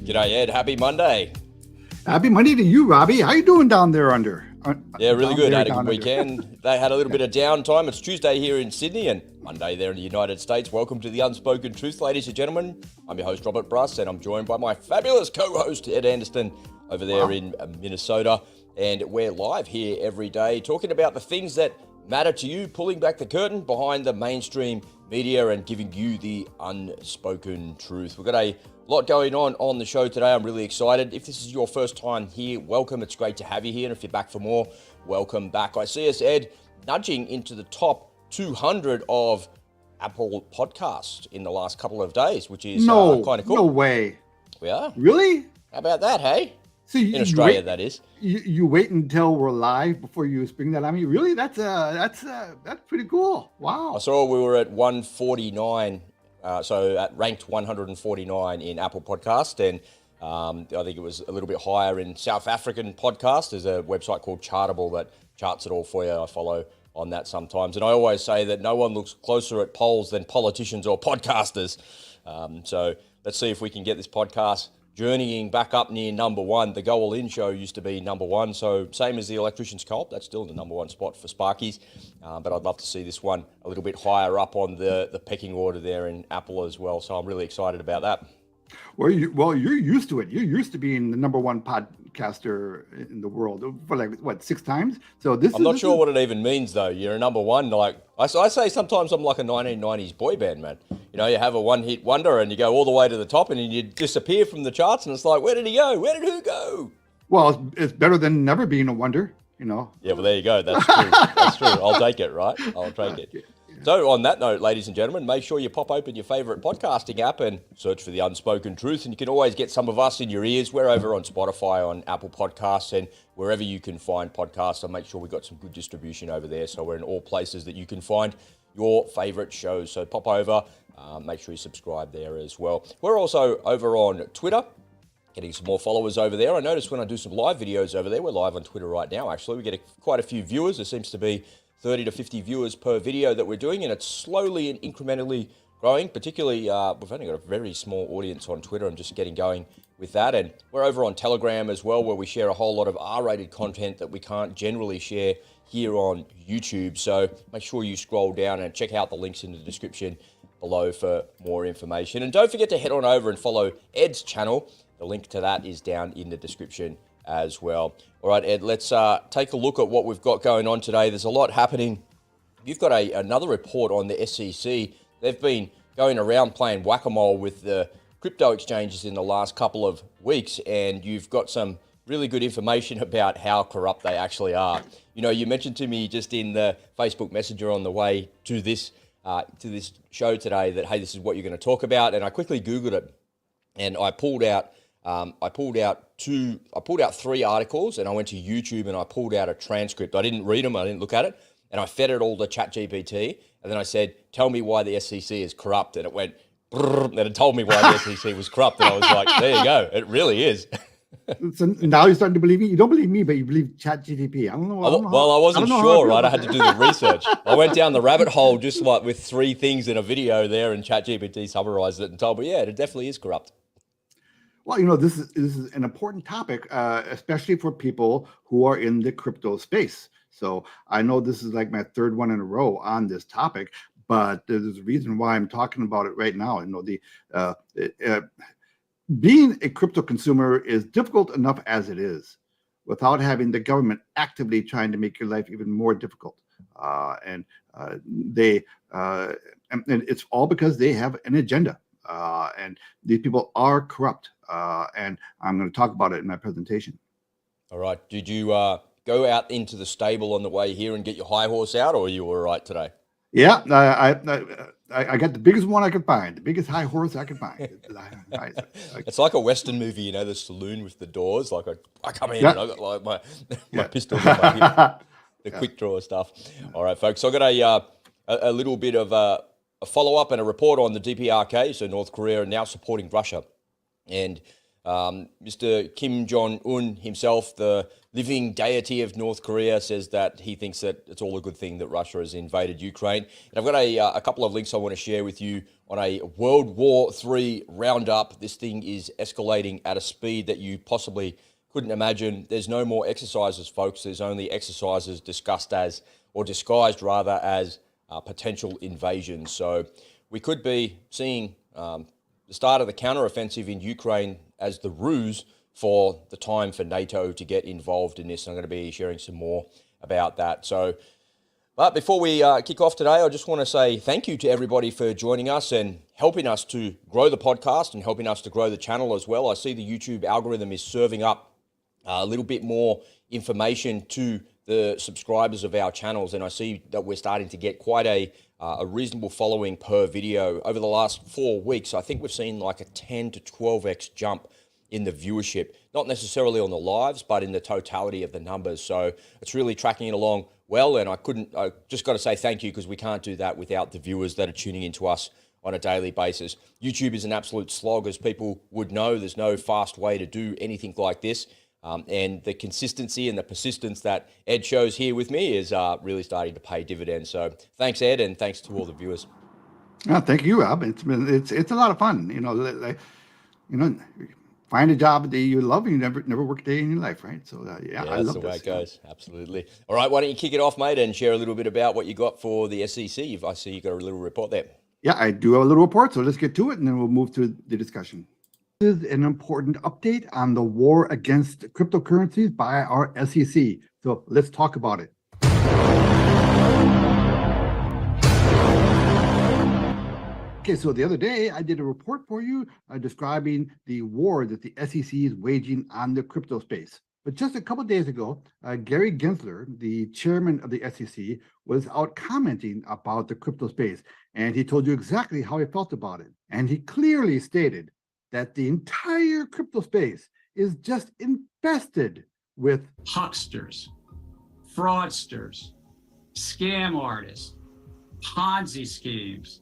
G'day, Ed. Happy Monday. Happy Monday to you, Robbie. How you doing down there under? Yeah, really good. Had a good weekend. They had a little bit of downtime. It's Tuesday here in Sydney and Monday there in the United States. Welcome to the Unspoken Truth, ladies and gentlemen. I'm your host, Robert Bruss, and I'm joined by my fabulous co-host, Ed Anderson, over there in Minnesota. And we're live here every day talking about the things that matter to you, pulling back the curtain behind the mainstream media and giving you the unspoken truth. We've got a lot going on the show today. I'm really excited. If this is your first time here, welcome. It's great to have you here. And if you're back for more, welcome back. I see us, Ed, nudging into the top 200 of Apple podcasts in the last couple of days, which is kind of cool. No way. We are. Really? How about that, hey? So in Australia, that is. You wait until we're live before you spring that on me? Really? That's pretty cool. Wow. I saw we were at 149. Ranked 149 in Apple Podcast, and I think it was a little bit higher in South African podcast. There's a website called Chartable that charts it all for you. I follow on that sometimes. And I always say that no one looks closer at polls than politicians or podcasters. So let's see if we can get this podcast journeying back up near number one. The Go All In show used to be number one, so same as the Electricians Co-op, that's still the number one spot for Sparkies. But I'd love to see this one a little bit higher up on the pecking order there in Apple as well. So I'm really excited about that. Well, you're used to it. You're used to being the number one podcaster in the world for 6 times. So I'm not sure what it even means though. You're a number one. Like I say, sometimes I'm like a 1990s boy band, man. You know, you have a one-hit wonder and you go all the way to the top, and then you disappear from the charts, and it's like, where did he go? Where did who go? Well, it's better than never being a wonder. You know. Yeah, well, there you go. That's true. That's true. I'll take it, right? I'll take it. So on that note, ladies and gentlemen, make sure you pop open your favorite podcasting app and search for The Unspoken Truth. And you can always get some of us in your ears. We're over on Spotify, on Apple Podcasts, and wherever you can find podcasts. So make sure we've got some good distribution over there. So we're in all places that you can find your favorite shows. So pop over, make sure you subscribe there as well. We're also over on Twitter, getting some more followers over there. I notice when I do some live videos over there, we're live on Twitter right now, actually. We get quite a few viewers. There seems to be 30 to 50 viewers per video that we're doing, and it's slowly and incrementally growing. Particularly, we've only got a very small audience on Twitter. I'm just getting going with that. And we're over on Telegram as well, where we share a whole lot of R-rated content that we can't generally share here on YouTube. So make sure you scroll down and check out the links in the description below for more information. And don't forget to head on over and follow Ed's channel. The link to that is down in the description as well. All right, Ed, let's take a look at what we've got going on today. There's a lot happening. You've got another report on the SEC. They've been going around playing whack-a-mole with the crypto exchanges in the last couple of weeks, and you've got some really good information about how corrupt they actually are. You know, you mentioned to me just in the Facebook Messenger on the way to this show today that, hey, this is what you're going to talk about, and I quickly Googled it, and I pulled out 3 articles, and I went to YouTube and I pulled out a transcript. I didn't read them, I didn't look at it, and I fed it all to ChatGPT, and then I said, tell me why the SEC is corrupt, and it went, and it told me why the SEC was corrupt, and I was like, there you go, it really is. So now you're starting to believe me? You don't believe me, but you believe ChatGPT. I don't know. I wasn't sure, right? I had to do the research. I went down the rabbit hole just like with 3 things in a video there, and ChatGPT summarized it and told me, yeah, it definitely is corrupt. Well, you know, this is an important topic, especially for people who are in the crypto space. So I know this is like my 3rd one in a row on this topic, but there's a reason why I'm talking about it right now. You know, being a crypto consumer is difficult enough as it is, without having the government actively trying to make your life even more difficult. And it's all because they have an agenda. And these people are corrupt, and I'm going to talk about it in my presentation. All right. Did you go out into the stable on the way here and get your high horse out, or are you all right today? Yeah, I got the biggest one I could find, the biggest high horse I could find. It's like a Western movie, you know, the saloon with the doors. Like I come in and I got like my pistols on my hip, the quick draw stuff. All right, folks. So I got a little bit of a follow-up and a report on the DPRK. So North Korea are now supporting Russia. And Mr. Kim Jong-un himself, the living deity of North Korea, says that he thinks that it's all a good thing that Russia has invaded Ukraine. And I've got a couple of links I want to share with you on a World War III roundup. This thing is escalating at a speed that you possibly couldn't imagine. There's no more exercises, folks. There's only exercises discussed as, or disguised rather, as potential invasions. So we could be seeing the start of the counteroffensive in Ukraine as the ruse for the time for NATO to get involved in this. And I'm going to be sharing some more about that. So, but before we kick off today, I just want to say thank you to everybody for joining us and helping us to grow the podcast and helping us to grow the channel as well. I see the YouTube algorithm is serving up a little bit more information to the subscribers of our channels, and I see that we're starting to get quite a reasonable following per video. Over the last 4 weeks, I think we've seen like a 10 to 12x jump in the viewership, not necessarily on the lives, but in the totality of the numbers. So it's really tracking it along well, and I just got to say thank you, because we can't do that without the viewers that are tuning into us on a daily basis. YouTube is an absolute slog, as people would know. There's no fast way to do anything like this. And the consistency and the persistence that Ed shows here with me is really starting to pay dividends. So thanks, Ed, and thanks to all the viewers. Thank you, Rob. It's a lot of fun. Find a job that you love and you never work a day in your life, right? So yeah, I love that's the way it goes. Absolutely. All right, why don't you kick it off, mate, and share a little bit about what you got for the SEC? I see you got a little report there. Yeah, I do have a little report. So let's get to it, and then we'll move to the discussion. This is an important update on the war against cryptocurrencies by our SEC. So let's talk about it. Okay, so the other day I did a report for you describing the war that the SEC is waging on the crypto space. But just a couple of days ago, Gary Gensler, the chairman of the SEC, was out commenting about the crypto space, and he told you exactly how he felt about it. And he clearly stated that the entire crypto space is just infested with hucksters, fraudsters, scam artists, Ponzi schemes,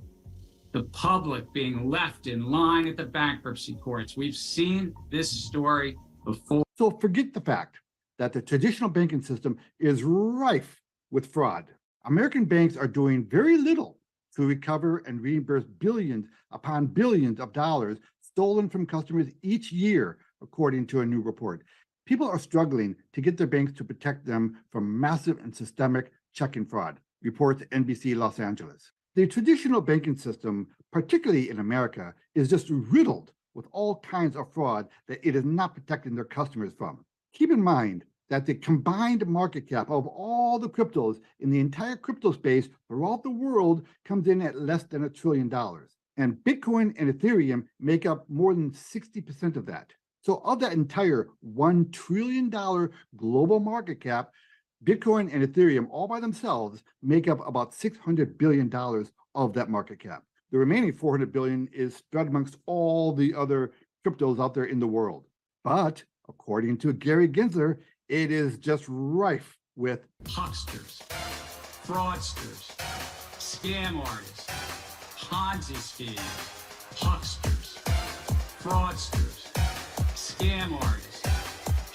the public being left in line at the bankruptcy courts. We've seen this story before. So forget the fact that the traditional banking system is rife with fraud. American banks are doing very little to recover and reimburse billions upon billions of dollars stolen from customers each year, according to a new report. People are struggling to get their banks to protect them from massive and systemic checking fraud, reports NBC Los Angeles. The traditional banking system, particularly in America, is just riddled with all kinds of fraud that it is not protecting their customers from. Keep in mind that the combined market cap of all the cryptos in the entire crypto space throughout the world comes in at less than $1 trillion. And Bitcoin and Ethereum make up more than 60% of that. So of that entire $1 trillion global market cap, Bitcoin and Ethereum all by themselves make up about $600 billion of that market cap. The remaining $400 billion is spread amongst all the other cryptos out there in the world. But according to Gary Gensler, it is just rife with hucksters, fraudsters, scam artists, Ponzi schemes, hucksters, fraudsters, scam artists,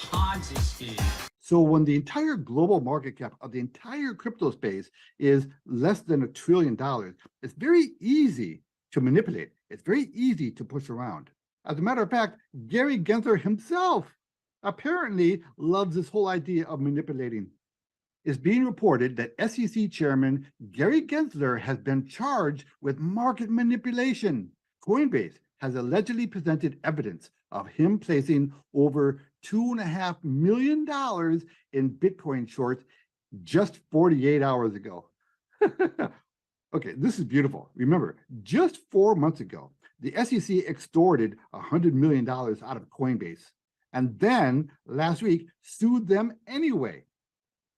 Ponzi schemes. So when the entire global market cap of the entire crypto space is less than $1 trillion, it's very easy to manipulate. It's very easy to push around. As a matter of fact, Gary Gensler himself apparently loves this whole idea of manipulating. It's being reported that SEC Chairman Gary Gensler has been charged with market manipulation. Coinbase has allegedly presented evidence of him placing over $2.5 million in Bitcoin shorts just 48 hours ago. Okay, this is beautiful. Remember, just 4 months ago, the SEC extorted $100 million out of Coinbase, and then last week sued them anyway.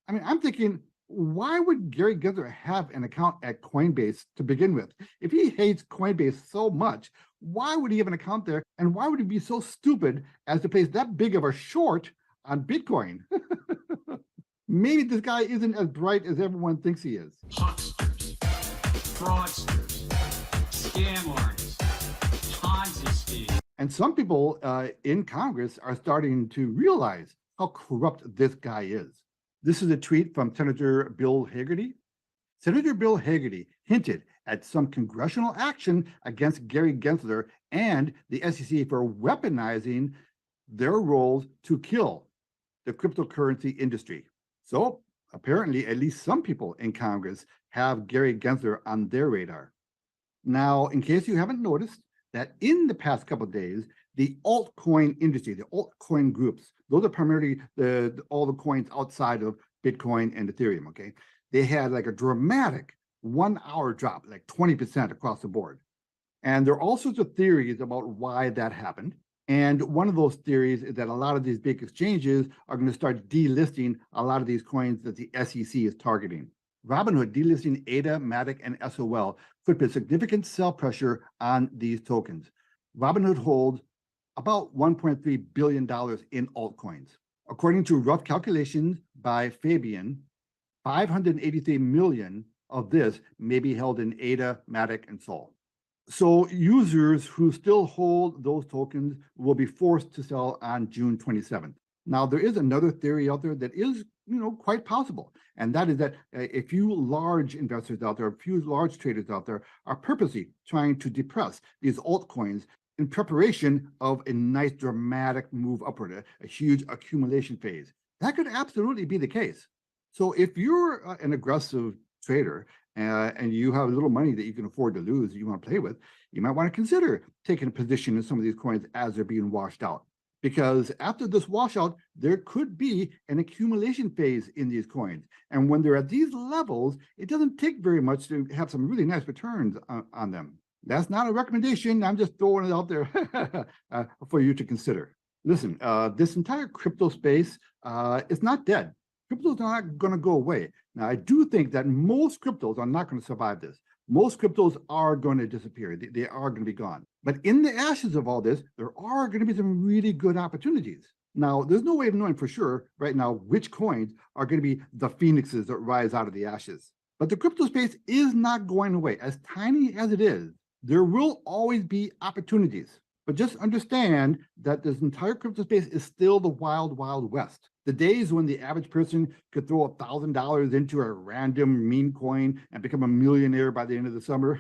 I mean, I'm thinking, why would Gary Gensler have an account at Coinbase to begin with? If he hates Coinbase so much, why would he have an account there? And why would he be so stupid as to place that big of a short on Bitcoin? Maybe this guy isn't as bright as everyone thinks he is. Hucksters, fraudsters, scam artists, Ponzi schemes. And some people in Congress are starting to realize how corrupt this guy is. This is a tweet from Senator Bill Hagerty. Senator Bill Hagerty hinted at some congressional action against Gary Gensler and the SEC for weaponizing their roles to kill the cryptocurrency industry. So apparently, at least some people in Congress have Gary Gensler on their radar. Now, in case you haven't noticed, that in the past couple of days, the altcoin industry, the altcoin groups, those are primarily all the coins outside of Bitcoin and Ethereum, okay? They had like a dramatic 1 hour drop, like 20% across the board. And there are all sorts of theories about why that happened. And one of those theories is that a lot of these big exchanges are going to start delisting a lot of these coins that the SEC is targeting. Robinhood delisting ADA, Matic, and SOL could put significant sell pressure on these tokens. Robinhood holds about $1.3 billion in altcoins. According to rough calculations by Fabian, 583 million of this may be held in ADA, Matic, and Sol. So users who still hold those tokens will be forced to sell on June 27th. Now, there is another theory out there that is, quite possible. And that is that a few large investors out there, a few large traders out there are purposely trying to depress these altcoins in preparation of a nice dramatic move upward, a huge accumulation phase. That could absolutely be the case. So if you're an aggressive trader and you have a little money that you can afford to lose, you want to play with, you might want to consider taking a position in some of these coins as they're being washed out. Because after this washout, there could be an accumulation phase in these coins. And when they're at these levels, it doesn't take very much to have some really nice returns on them. That's not a recommendation. I'm just throwing it out there for you to consider. Listen, this entire crypto space is not dead. Crypto's not going to go away. Now, I do think that most cryptos are not going to survive this. Most cryptos are going to disappear. They are going to be gone. But in the ashes of all this, there are going to be some really good opportunities. Now, there's no way of knowing for sure right now which coins are going to be the phoenixes that rise out of the ashes. But the crypto space is not going away. As tiny as it is, there will always be opportunities. But just understand that this entire crypto space is still the wild, wild west. The days when the average person could throw $1,000 into a random meme coin and become a millionaire by the end of the summer,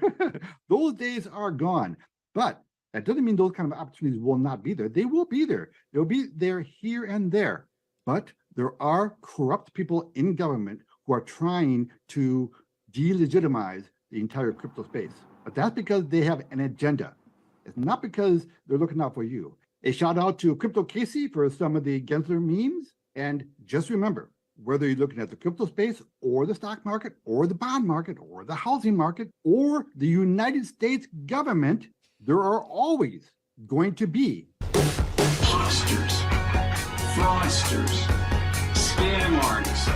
those days are gone. But that doesn't mean those kind of opportunities will not be there. They will be there. They'll be there here and there. But there are corrupt people in government who are trying to delegitimize the entire crypto space. But that's because they have an agenda. It's not because they're looking out for you. A shout out to Crypto Casey for some of the Gensler memes. And just remember, whether you're looking at the crypto space or the stock market or the bond market or the housing market or the United States government, there are always going to be Hucksters, fraudsters, scam artists,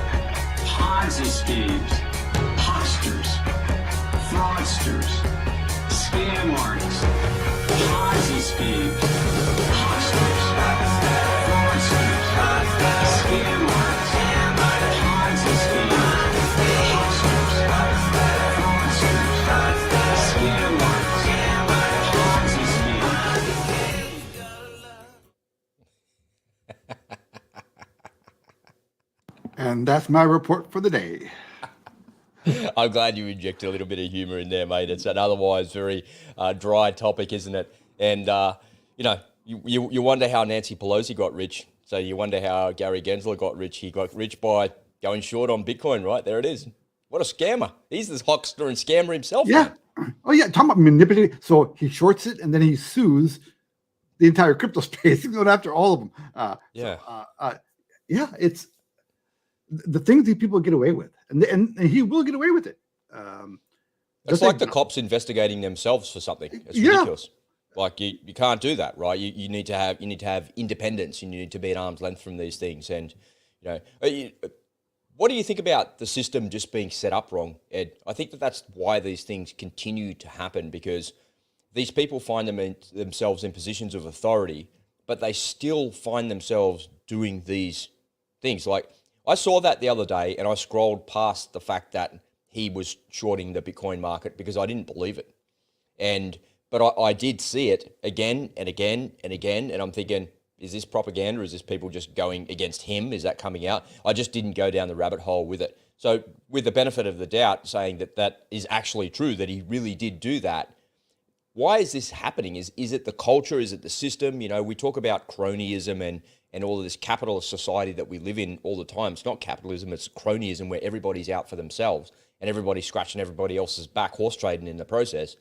Ponzi schemes, hucksters, fraudsters, scam artists, Ponzi schemes, hucksters, fraudsters, scam artists, Ponzi schemes, hucksters, fraudsters, scam artists, Ponzi schemes. And that's my report for the day. I'm glad you injected a little bit of humor in there, mate. It's an otherwise very dry topic, isn't it? And, you wonder how Nancy Pelosi got rich. So you wonder how Gary Gensler got rich. He got rich by going short on Bitcoin, right? There it is. What a scammer. He's this huckster and scammer himself. Yeah. Man. Oh, yeah. Talking about manipulating. So he shorts it and then he sues the entire crypto space. He's going after all of them. It's the things these people get away with. And he will get away with it. It's like the cops investigating themselves for something. It's ridiculous. Like you can't do that, right? You need to have independence. You need to be at arm's length from these things. And what do you think about the system just being set up wrong, Ed? I think that's why these things continue to happen, because these people find themselves in positions of authority, but they still find themselves doing these things. Like I saw that the other day, and I scrolled past the fact that he was shorting the Bitcoin market because I didn't believe it. But I did see it again and again and again, and I'm thinking, is this propaganda? Is this people just going against him? Is that coming out? I just didn't go down the rabbit hole with it. So with the benefit of the doubt, saying that that is actually true, that he really did do that, why is this happening? Is it the culture? Is it the system? You know, we talk about cronyism and all of this capitalist society that we live in all the time. It's not capitalism, it's cronyism, where everybody's out for themselves and everybody's scratching everybody else's back, horse trading in the process.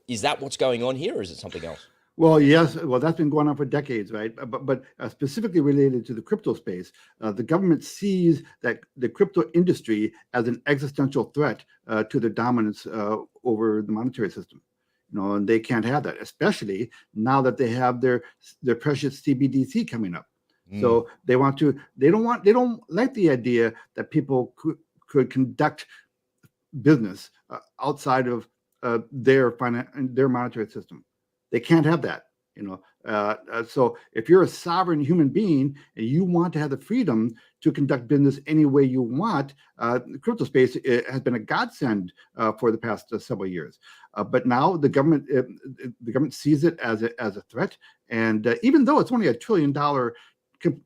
Is that what's going on here, or is it something else? Well, yes. Well, that's been going on for decades, right? But specifically related to the crypto space, the government sees that the crypto industry as an existential threat to their dominance over the monetary system. You know, and they can't have that, especially now that they have their precious CBDC coming up. So they don't like the idea that people could conduct business outside of their monetary system. They can't have that, you know. So if you're a sovereign human being and you want to have the freedom to conduct business any way you want, the crypto space has been a godsend for the past several years. But now the government sees it as a threat, and even though it's only $1 trillion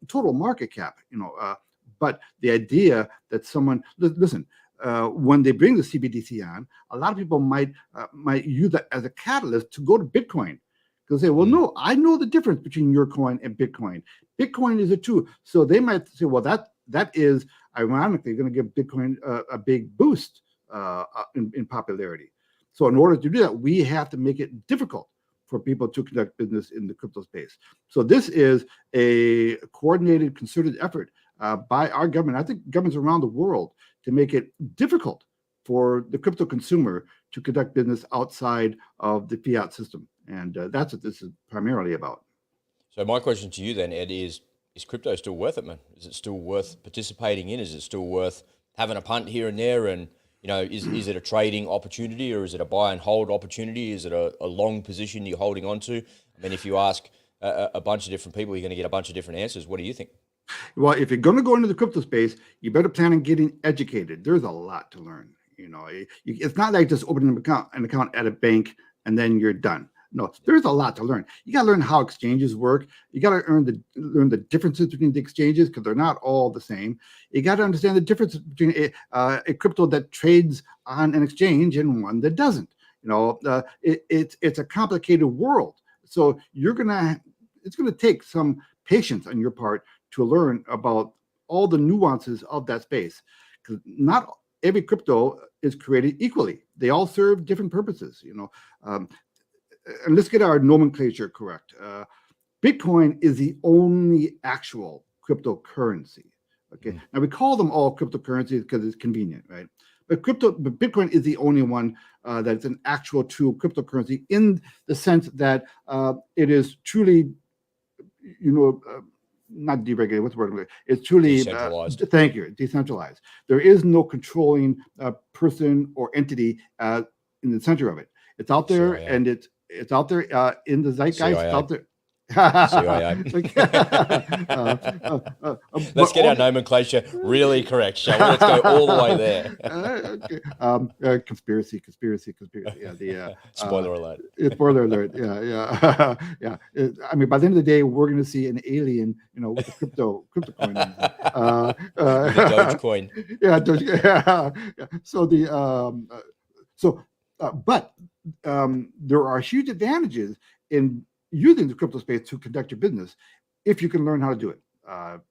total market cap, you know, but the idea that someone listen. When they bring the CBDC on, a lot of people might use that as a catalyst to go to Bitcoin. Because they say, well, no, I know the difference between your coin and Bitcoin. Bitcoin is a tool. So they might say, well, that is ironically going to give Bitcoin a big boost in popularity. So in order to do that, we have to make it difficult for people to conduct business in the crypto space. So this is a coordinated, concerted effort by our government. I think governments around the world to make it difficult for the crypto consumer to conduct business outside of the fiat system. And that's what this is primarily about. So my question to you then, Ed, is crypto still worth it, man? Is it still worth participating in? Is it still worth having a punt here and there? And, you know, is it a trading opportunity, or is it a buy and hold opportunity? Is it a long position you're holding on to? I mean, if you ask a bunch of different people, you're going to get a bunch of different answers. What do you think? Well, if you're going to go into the crypto space, you better plan on getting educated. There's a lot to learn. You know, it's not like just opening an account at a bank and then you're done. No, there's a lot to learn. You got to learn how exchanges work. You got to learn the differences between the exchanges, because they're not all the same. You got to understand the difference between a crypto that trades on an exchange and one that doesn't. You know, it's a complicated world. So it's gonna take some patience on your part to learn about all the nuances of that space, because not every crypto is created equally. They all serve different purposes, you know. And let's get our nomenclature correct. Bitcoin is the only actual cryptocurrency. Okay, now we call them all cryptocurrencies because it's convenient, right? But Bitcoin is the only one that's an actual true cryptocurrency, in the sense that it is truly, you know, not deregulated. What's the word? It's truly decentralized. Thank you, decentralized. There is no controlling person or entity in the center of it. It's out there, and it's out there in the zeitgeist. CIA. It's out there. CIA. Let's get our nomenclature really correct, shall we? Let's go all the way there. Conspiracy. Yeah. Spoiler alert. Spoiler alert. Yeah. I mean, by the end of the day, we're going to see an alien, you know, with a crypto coin. Dogecoin. Yeah, Dogecoin. Yeah. So but there are huge advantages in using the crypto space to conduct your business if you can learn how to do it.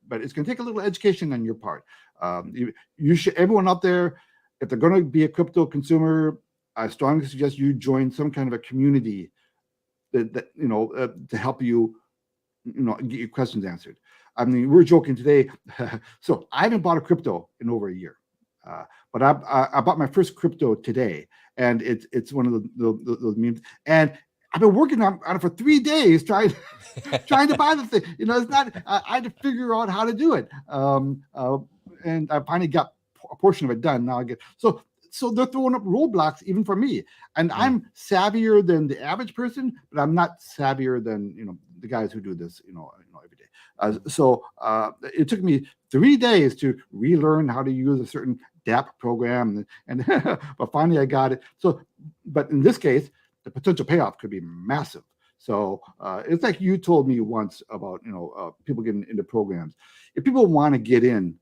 But it's going to take a little education on your part. You should, everyone out there, if they're going to be a crypto consumer, I strongly suggest you join some kind of a community that you know, to help you, you know, get your questions answered. I mean, we're joking today. So I haven't bought a crypto in over a year. But I bought my first crypto today, and it's one of those memes. And I've been working on it for 3 days trying to buy the thing. You know, it's not. I had to figure out how to do it, and I finally got a portion of it done. Now I get so they're throwing up roadblocks even for me, and I'm savvier than the average person, but I'm not savvier than, you know, the guys who do this, you know every day. So it took me 3 days to relearn how to use a certain DApp program, and but finally I got it. So, but in this case, the potential payoff could be massive. So it's like you told me once about, people getting into programs. If people want to get in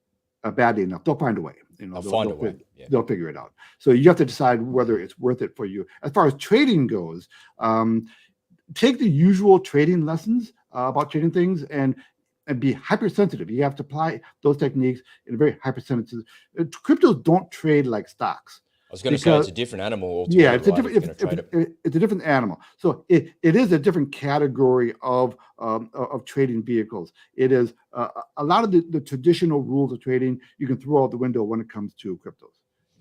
badly enough, they'll find a way. They'll find a way. Yeah. They'll figure it out. So you have to decide whether it's worth it for you. As far as trading goes, take the usual trading lessons about trading things and be hypersensitive. You have to apply those techniques in a very hypersensitive. Cryptos don't trade like stocks. I was going to say it's a different animal altogether. Yeah, it's a different animal. So it is a different category of trading vehicles. It is a lot of the traditional rules of trading you can throw out the window when it comes to cryptos.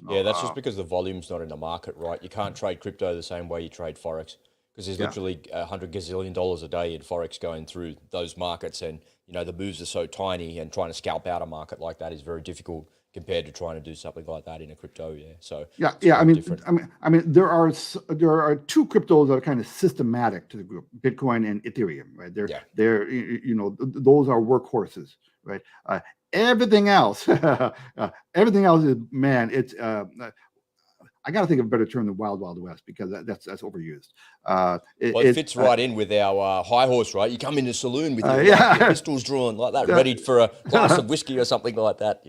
Yeah, that's just because the volume's not in the market, right? You can't trade crypto the same way you trade Forex, because there's literally $100 gazillion a day in Forex going through those markets, and the moves are so tiny, and trying to scalp out a market like that is very difficult compared to trying to do something like that in a crypto. Yeah. So I mean, there are two cryptos that are kind of systematic to the group: Bitcoin and Ethereum. Right? They're those are workhorses. Right. Everything else, is it's. I got to think of a better term than Wild Wild West, because that's overused. It fits right in with our high horse, right? You come in the saloon with your pistols drawn like that, ready for a glass of whiskey or something like that.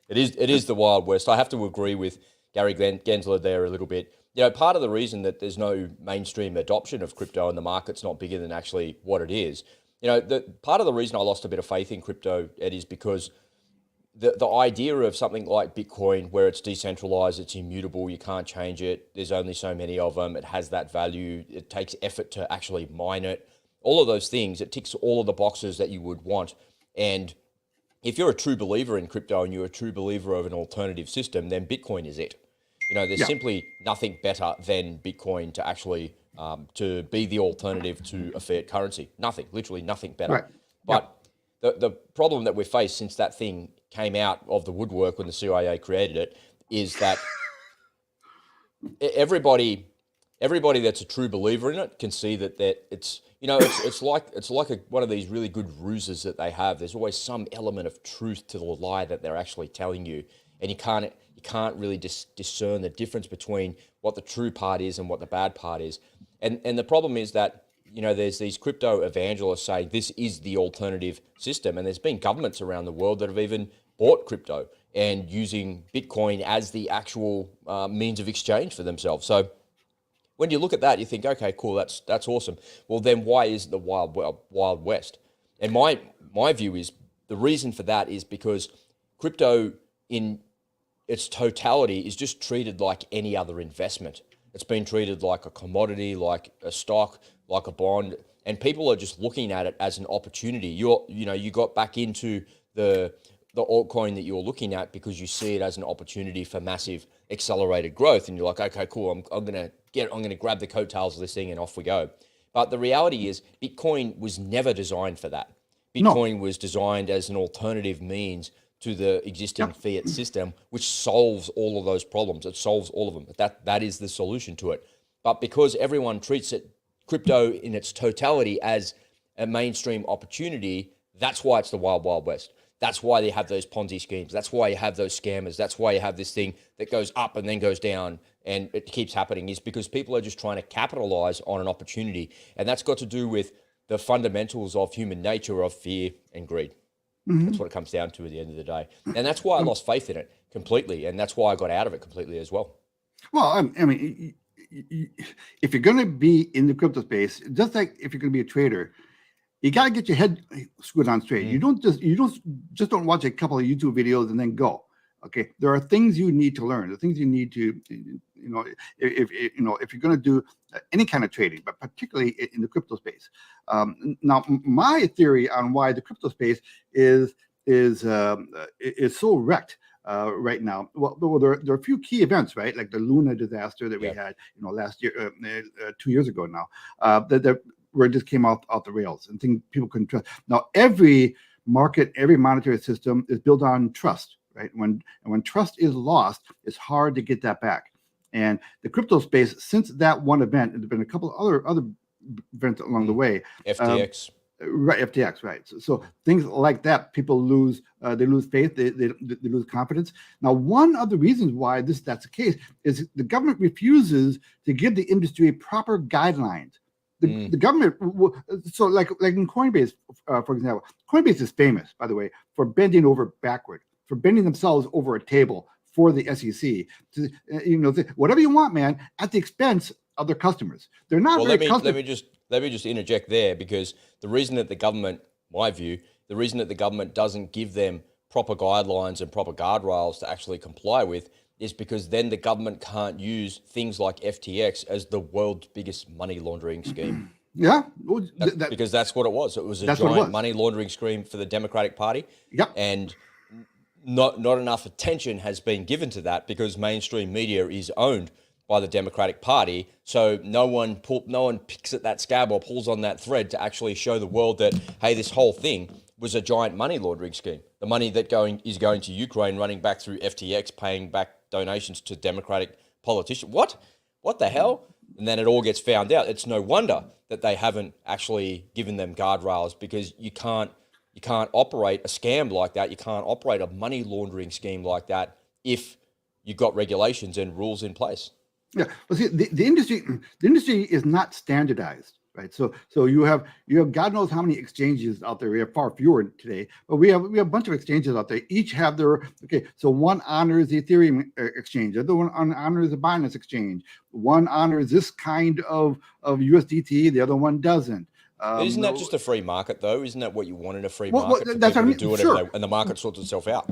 It is the Wild West. I have to agree with Gary Gensler there a little bit. Part of the reason that there's no mainstream adoption of crypto and the market's not bigger than actually what it is, part of the reason I lost a bit of faith in crypto, Ed, is because the idea of something like Bitcoin, where it's decentralized, it's immutable, you can't change it, there's only so many of them, it has that value, it takes effort to actually mine it, all of those things, it ticks all of the boxes that you would want. And if you're a true believer in crypto and you're a true believer of an alternative system, then Bitcoin is it. There's simply nothing better than Bitcoin to actually to be the alternative to a fiat currency. Nothing, literally nothing better. Right. But the problem that we've faced since that thing came out of the woodwork when the CIA created it is that everybody that's a true believer in it can see that it's like one of these really good ruses that they have. There's always some element of truth to the lie that they're actually telling you, and you can't really discern the difference between what the true part is and what the bad part is. And the problem is that there's these crypto evangelists saying this is the alternative system, and there's been governments around the world that have even bought crypto and using Bitcoin as the actual means of exchange for themselves. So when you look at that, you think, okay, cool, that's awesome. Well, then why is it the Wild West? And my view is the reason for that is because crypto in its totality is just treated like any other investment. It's been treated like a commodity, like a stock, like a bond, and people are just looking at it as an opportunity. You got back into the altcoin that you're looking at because you see it as an opportunity for massive accelerated growth, and you're like, okay, cool, I'm gonna grab the coattails of this thing and off we go. But the reality is, Bitcoin was never designed for that. Bitcoin was designed as an alternative means to the existing fiat system, which solves all of those problems. It solves all of them. That is the solution to it. But because everyone treats crypto in its totality as a mainstream opportunity, that's why it's the Wild Wild West. That's why they have those Ponzi schemes. That's why you have those scammers. That's why you have this thing that goes up and then goes down, and it keeps happening, is because people are just trying to capitalize on an opportunity. And that's got to do with the fundamentals of human nature of fear and greed. Mm-hmm. That's what it comes down to at the end of the day. And that's why I lost faith in it completely. And that's why I got out of it completely as well. Well, I mean, if you're going to be in the crypto space, just like if you're going to be a trader, you got to get your head screwed on straight. You don't don't watch a couple of YouTube videos and then go. Okay, there are things you need to learn. The things you need to, if you're going to do any kind of trading, but particularly in the crypto space. Now, my theory on why the crypto space is so wrecked right now. Well, there are a few key events, right? Like the Luna disaster that we had, last year, 2 years ago now, where it just came off the rails and things people couldn't trust. Now, every market, every monetary system is built on trust, right? When trust is lost, it's hard to get that back. And the crypto space, since that one event, there's been a couple of other events along the way. FTX. Right, FTX, right. So things like that, people lose, they lose faith, they lose confidence. Now, one of the reasons why that's the case is the government refuses to give the industry proper guidelines. The government, so like in Coinbase, for example, Coinbase is famous, by the way, for bending over backward, for bending themselves over a table for the SEC. Whatever you want, man, at the expense of their customers. They're not Well, very let me just interject there, because the reason that the government, my view, the reason that the government doesn't give them proper guidelines and proper guardrails to actually comply with is because then the government can't use things like FTX as the world's biggest money laundering scheme. Yeah, because that's what it was. It was a That's what it giant was. money laundering scheme for the Democratic Party. Yep. And not enough attention has been given to that because mainstream media is owned by the Democratic Party. So no one picks at that scab or pulls on that thread to actually show the world that, hey, this whole thing was a giant money laundering scheme. The money that is going to Ukraine, running back through FTX, paying back donations to Democratic politicians. What the hell? And then it all gets found out. It's no wonder that they haven't actually given them guardrails, because you can't operate a scam like that. You can't operate a money laundering scheme like that if you've got regulations and rules in place. Yeah, well, see, the industry is not standardized, right? So you have God knows how many exchanges out there. We have far fewer today, but we have a bunch of exchanges out there. Each have their So one honors the Ethereum exchange, the other one honors the Binance exchange. One honors this kind of USDT, the other one doesn't. Isn't that just a free market, though? Isn't that what you want in a free Well, market? that's what I mean. Do whatever Sure. and the market sorts itself out.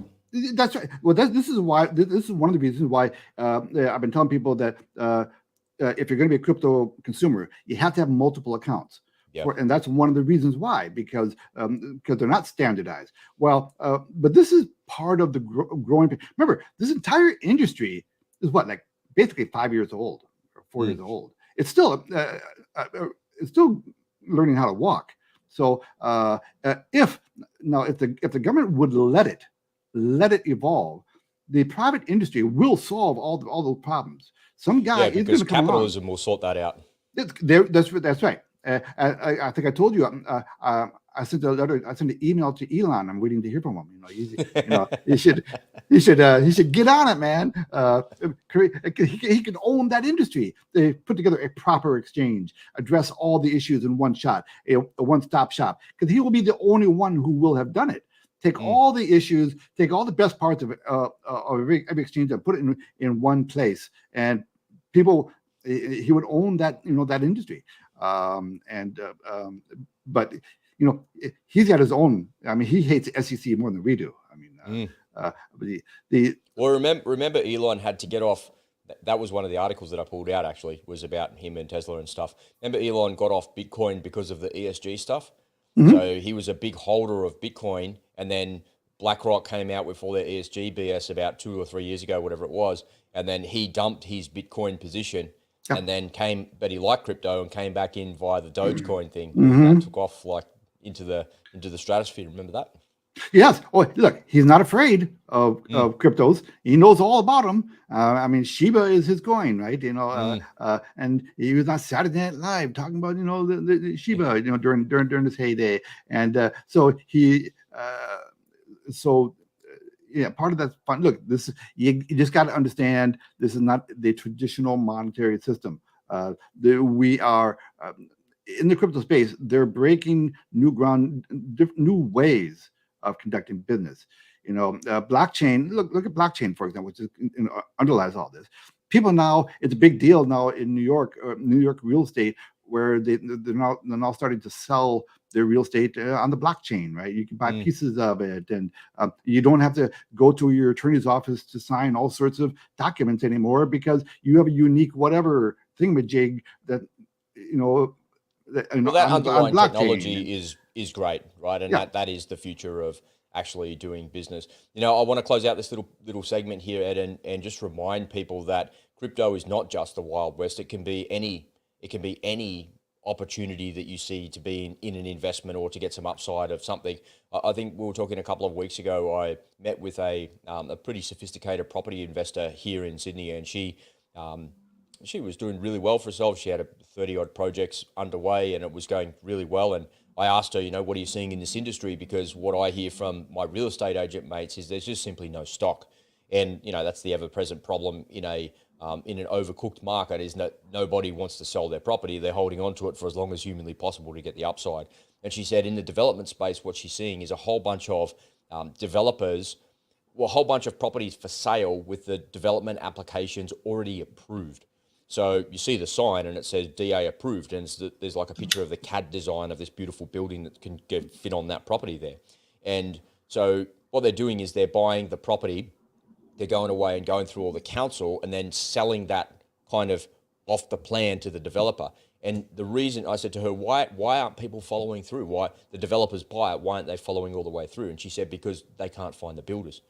That's right. Well, this is one of the reasons why I've been telling people that if you're going to be a crypto consumer, you have to have multiple accounts. Yep. And that's one of the reasons why, because they're not standardized. Well, but this is part of the growing. Remember, this entire industry is basically 5 years old or 4 years old. It's still learning how to walk. So if the government would let it evolve, the private industry will solve all those problems. Some guy is going to come capitalism will sort that out. That's right. I think I told you. I sent an email to Elon. I'm waiting to hear from him. He should get on it, man. He can own that industry. They put together a proper exchange, address all the issues in one shot, a one-stop shop, because he will be the only one who will have done it. Take all the issues, take all the best parts of every exchange and put it in one place, and people, he would own that that industry. But he's got his own. I mean, he hates SEC more than we do. I mean, well, remember Elon had to get off. That was one of the articles that I pulled out. Actually, was about him and Tesla and stuff. Remember, Elon got off Bitcoin because of the ESG stuff. Mm-hmm. So he was a big holder of Bitcoin, and then BlackRock came out with all their ESG BS about 2 or 3 years ago, whatever it was, and then he dumped his Bitcoin position. Yep. And then but he liked crypto and came back in via the Dogecoin thing. Mm-hmm. And that took off into the stratosphere. Remember that? Yes. Oh, look, he's not afraid of cryptos. He knows all about them. I mean, Shiba is his coin, right? And he was on Saturday Night Live talking about the Shiba, during his heyday, and so he part of that's fun. Look, you just got to understand, this is not the traditional monetary system. We are in the crypto space. They're breaking new ground, new ways of conducting business. Blockchain. Look at blockchain, for example, which underlies all this. People now, it's a big deal now in New York real estate, where they're now starting to sell their real estate on the blockchain, right? You can buy pieces of it, and you don't have to go to your attorney's office to sign all sorts of documents anymore, because you have a unique whatever thingamajig that that underlying technology is great, right? And that is the future of actually doing business. I want to close out this little segment here, Ed, and just remind people that crypto is not just the Wild West. It can be any opportunity that you see to be in an investment or to get some upside of something. I think we were talking a couple of weeks ago. I met with a pretty sophisticated property investor here in Sydney, and she she was doing really well for herself. She had 30 odd projects underway, and it was going really well. And I asked her, you know, what are you seeing in this industry? Because what I hear from my real estate agent mates is there's just simply no stock. And, you know, that's the ever-present problem in an overcooked market, is that nobody wants to sell their property. They're holding on to it for as long as humanly possible to get the upside. And she said in the development space, what she's seeing is a whole bunch of developers, well, a whole bunch of properties for sale with the development applications already approved. So you see the sign and it says DA approved, and there's like a picture of the CAD design of this beautiful building that can fit on that property there. And so what they're doing is they're buying the property, they're going away and going through all the council and then selling that kind of off the plan to the developer. And the reason I said to her, why aren't people following through? Why the developers buy it? Why aren't they following all the way through? And she said, because they can't find the builders.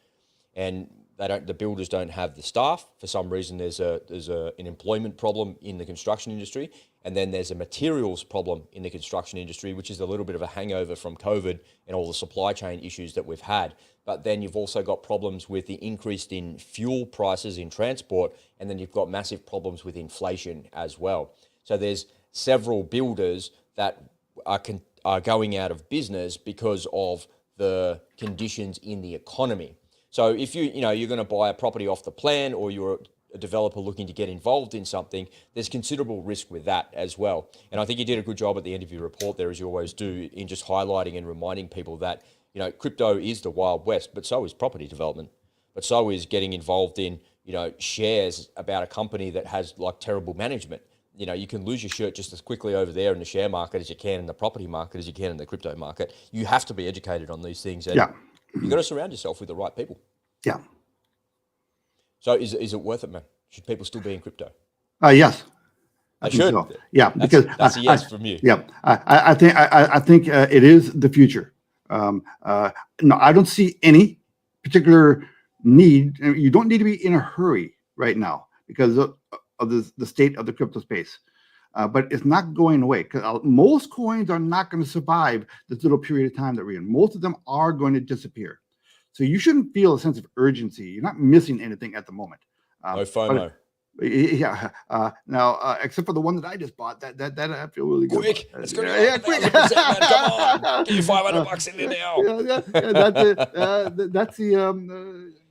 And the builders don't have the staff. For some reason, there's an employment problem in the construction industry, and then there's a materials problem in the construction industry, which is a little bit of a hangover from COVID and all the supply chain issues that we've had. But then you've also got problems with the increase in fuel prices in transport, and then you've got massive problems with inflation as well. So there's several builders that are going out of business because of the conditions in the economy. So if you're going to buy a property off the plan, or you're a developer looking to get involved in something, there's considerable risk with that as well. And I think you did a good job at the end of your report there, as you always do, in just highlighting and reminding people that, you know, crypto is the Wild West, but so is property development. But so is getting involved in, you know, shares about a company that has like terrible management. You know, you can lose your shirt just as quickly over there in the share market as you can in the property market, as you can in the crypto market. You have to be educated on these things. And Yeah. you've got to surround yourself with the right people. Yeah. So is it worth it, man? Should people still be in crypto? Yes. I think should. so. Yeah, because that's a yes from you. Yeah, I think it is the future. No, I don't see any particular need. You don't need to be in a hurry right now because of the state of the crypto space. But it's not going away, because most coins are not going to survive this little period of time that we're in. Most of them are going to disappear. So you shouldn't feel a sense of urgency. You're not missing anything at the moment. No FOMO. Yeah. Now, except for the one that I just bought, that I feel really good. Quick, it's going to yeah, quick. man. Come on, get your $500 in there now. That's the.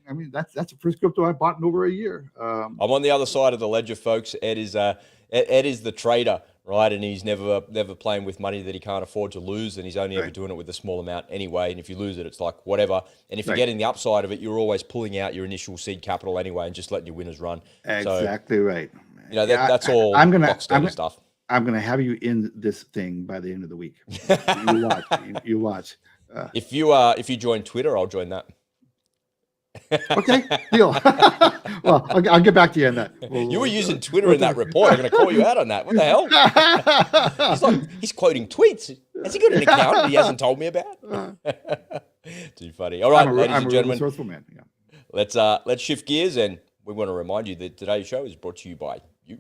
I mean, that's the first crypto I bought in over a year. I'm on the other side of the ledger, folks. Ed is the trader, right? And he's never playing with money that he can't afford to lose, and he's only ever doing it with a small amount anyway. And if you lose it, it's like whatever. And if you're getting the upside of it, you're always pulling out your initial seed capital anyway, and just letting your winners run. Exactly right. You know, that's all stuff. I'm gonna have you in this thing by the end of the week. You watch. If you join Twitter, I'll join that. Okay, deal. Well, I'll get back to you on that. You were using Twitter in that report. I'm going to call you out on that. What the hell? He's quoting tweets. Has he got an account that he hasn't told me about? Too funny. All right, ladies and gentlemen. Resourceful man. Yeah. Let's shift gears, and we want to remind you that today's show is brought to you by you.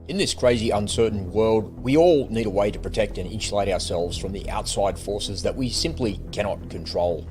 In this crazy, uncertain world, we all need a way to protect and insulate ourselves from the outside forces that we simply cannot control.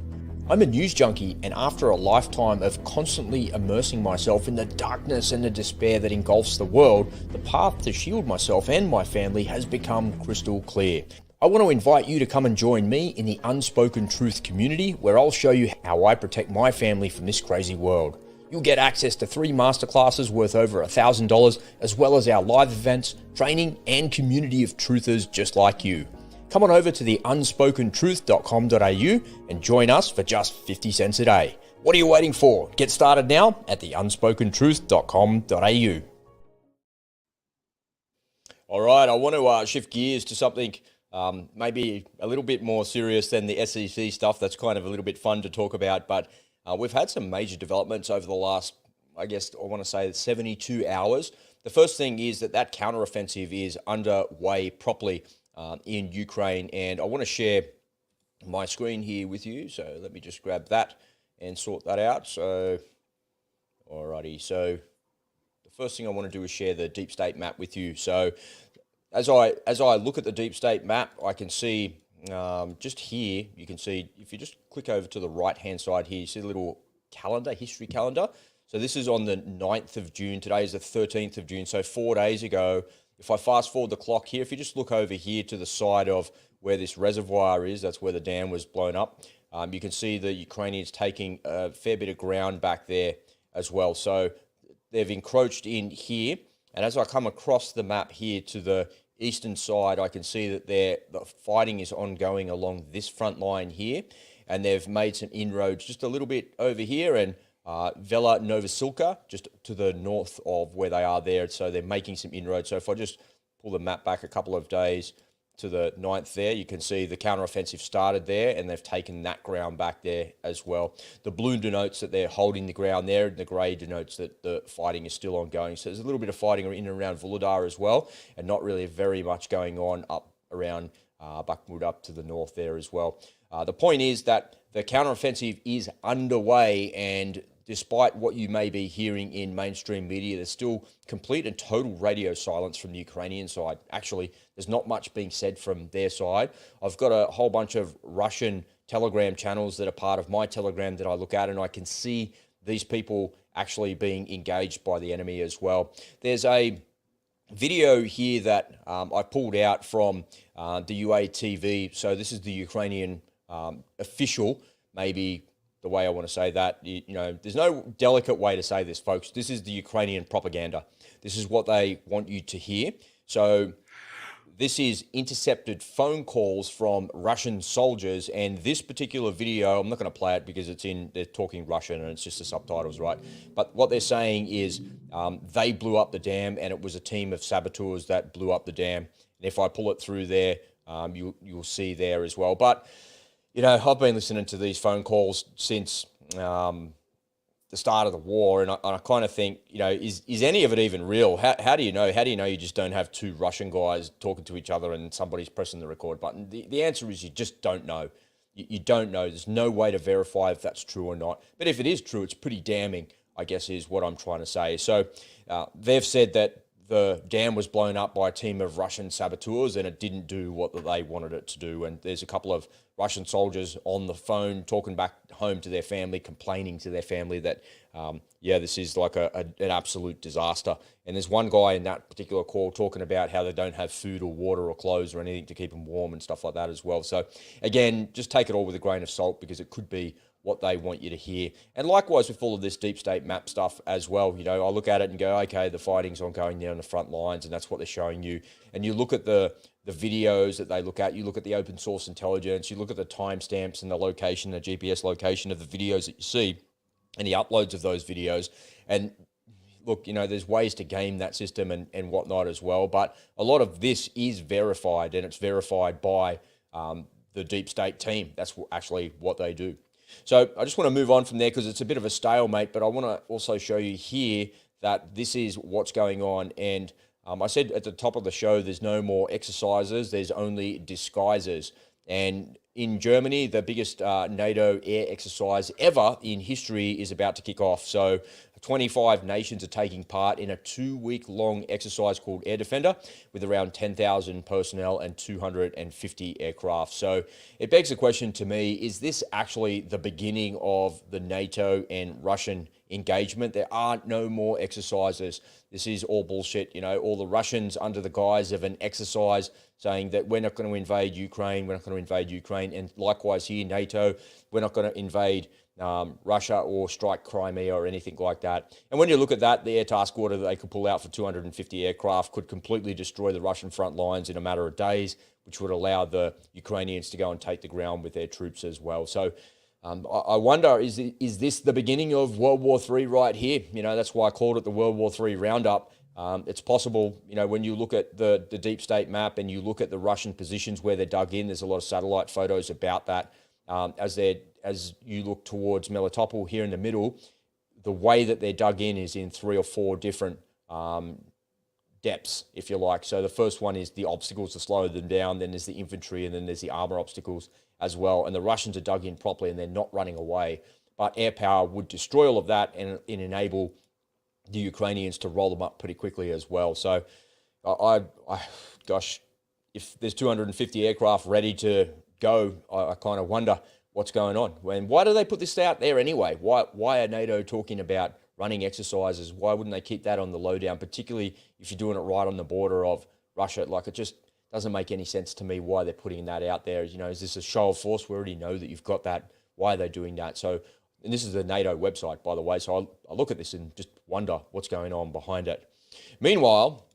I'm a news junkie, and after a lifetime of constantly immersing myself in the darkness and the despair that engulfs the world, the path to shield myself and my family has become crystal clear. I want to invite you to come and join me in the Unspoken Truth community, where I'll show you how I protect my family from this crazy world. You'll get access to 3 masterclasses worth over $1,000, as well as our live events, training, and community of truthers just like you. Come on over to the unspokentruth.com.au and join us for just 50 cents a day. What are you waiting for? Get started now at the unspokentruth.com.au. All right, I want to shift gears to something maybe a little bit more serious than the SEC stuff. That's kind of a little bit fun to talk about, but we've had some major developments over the last, I guess, I want to say 72 hours. The first thing is that counteroffensive is underway properly in Ukraine, and I want to share my screen here with you. So let me just grab that and sort that out. So, alrighty. So the first thing I want to do is share the deep state map with you. So as I look at the deep state map, I can see just here. You can see if you just click over to the right hand side here, you see the little calendar, history calendar. So this is on the 9th of June. Today is the 13th of June. So 4 days ago, if I fast forward the clock here, if you just look over here to the side of where this reservoir is, that's where the dam was blown up. You can see the Ukrainians taking a fair bit of ground back there as well. So they've encroached in here. And as I come across the map here to the eastern side, I can see that the fighting is ongoing along this front line here. And they've made some inroads just a little bit over here, and Vela Novosilka, just to the north of where they are there. So they're making some inroads. So if I just pull the map back a couple of days to the 9th there, you can see the counteroffensive started there, and they've taken that ground back there as well. The blue denotes that they're holding the ground there, and the grey denotes that the fighting is still ongoing. So there's a little bit of fighting in and around Vuhledar as well, and not really very much going on up around Bakhmut up to the north there as well. The point is that the counteroffensive is underway, and despite what you may be hearing in mainstream media, there's still complete and total radio silence from the Ukrainian side. Actually, there's not much being said from their side. I've got a whole bunch of Russian Telegram channels that are part of my Telegram that I look at, and I can see these people actually being engaged by the enemy as well. There's a video here that I pulled out from the UATV. So this is the Ukrainian official, maybe the way I want to say that. You know, there's no delicate way to say this, folks. This is the Ukrainian propaganda. This is what they want you to hear. So this is intercepted phone calls from Russian soldiers, and this particular video, I'm not going to play it because they're talking Russian and it's just the subtitles, right? But what they're saying is they blew up the dam, and it was a team of saboteurs that blew up the dam. And if I pull it through there, you'll see there as well. But you know, I've been listening to these phone calls since the start of the war, and I kind of think, you know, is any of it even real? How do you know? How do you know you just don't have two Russian guys talking to each other and somebody's pressing the record button? The answer is you just don't know. You don't know. There's no way to verify if that's true or not. But if it is true, it's pretty damning, I guess, is what I'm trying to say. So they've said that the dam was blown up by a team of Russian saboteurs, and it didn't do what they wanted it to do. And there's a couple of Russian soldiers on the phone talking back home to their family, complaining to their family that, yeah, this is like an absolute disaster. And there's one guy in that particular call talking about how they don't have food or water or clothes or anything to keep them warm and stuff like that as well. So again, just take it all with a grain of salt, because it could be what they want you to hear. And likewise with all of this deep state map stuff as well. You know, I look at it and go, okay, the fighting's ongoing there on the front lines, and that's what they're showing you. And you look at the videos that they look at, you look at the open source intelligence, you look at the timestamps and the location, the GPS location of the videos that you see, and the uploads of those videos. And look, you know, there's ways to game that system and whatnot as well. But a lot of this is verified, and it's verified by the deep state team. That's actually what they do. So I just want to move on from there because it's a bit of a stalemate, but I want to also show you here that this is what's going on. And I said at the top of the show, there's no more exercises, there's only disguises. And in Germany, the biggest NATO air exercise ever in history is about to kick off. So 25 nations are taking part in a 2-week-long exercise called Air Defender with around 10,000 personnel and 250 aircraft. So it begs the question to me, is this actually the beginning of the NATO and Russian engagement? There aren't no more exercises. This is all bullshit. You know, all the Russians under the guise of an exercise saying that we're not going to invade Ukraine, we're not going to invade Ukraine. And likewise here, NATO, we're not going to invade Russia or strike Crimea or anything like that. And when you look at that, the air task order that they could pull out for 250 aircraft could completely destroy the Russian front lines in a matter of days, which would allow the Ukrainians to go and take the ground with their troops as well. So I wonder, is this the beginning of World War III right here? You know, that's why I called it the World War III roundup. It's possible, you know, when you look at the deep state map and you look at the Russian positions where they're dug in, there's a lot of satellite photos about that. As you look towards Melitopol here in the middle, the way that they're dug in is in 3 or 4 different depths, if you like. So the first one is the obstacles to slow them down, then there's the infantry, and then there's the armor obstacles as well. And the Russians are dug in properly and they're not running away. But air power would destroy all of that and enable the Ukrainians to roll them up pretty quickly as well. So gosh, if there's 250 aircraft ready to go, I kind of wonder what's going on. Why do they put this out there anyway? Why are NATO talking about running exercises. Why wouldn't they keep that on the lowdown, particularly if you're doing it right on the border of Russia? Like, it just doesn't make any sense to me why they're putting that out there. You know, is this a show of force? We already know that you've got that. Why are they doing that? So, and this is the NATO website, by the way. So I look at this and just wonder what's going on behind it. Meanwhile,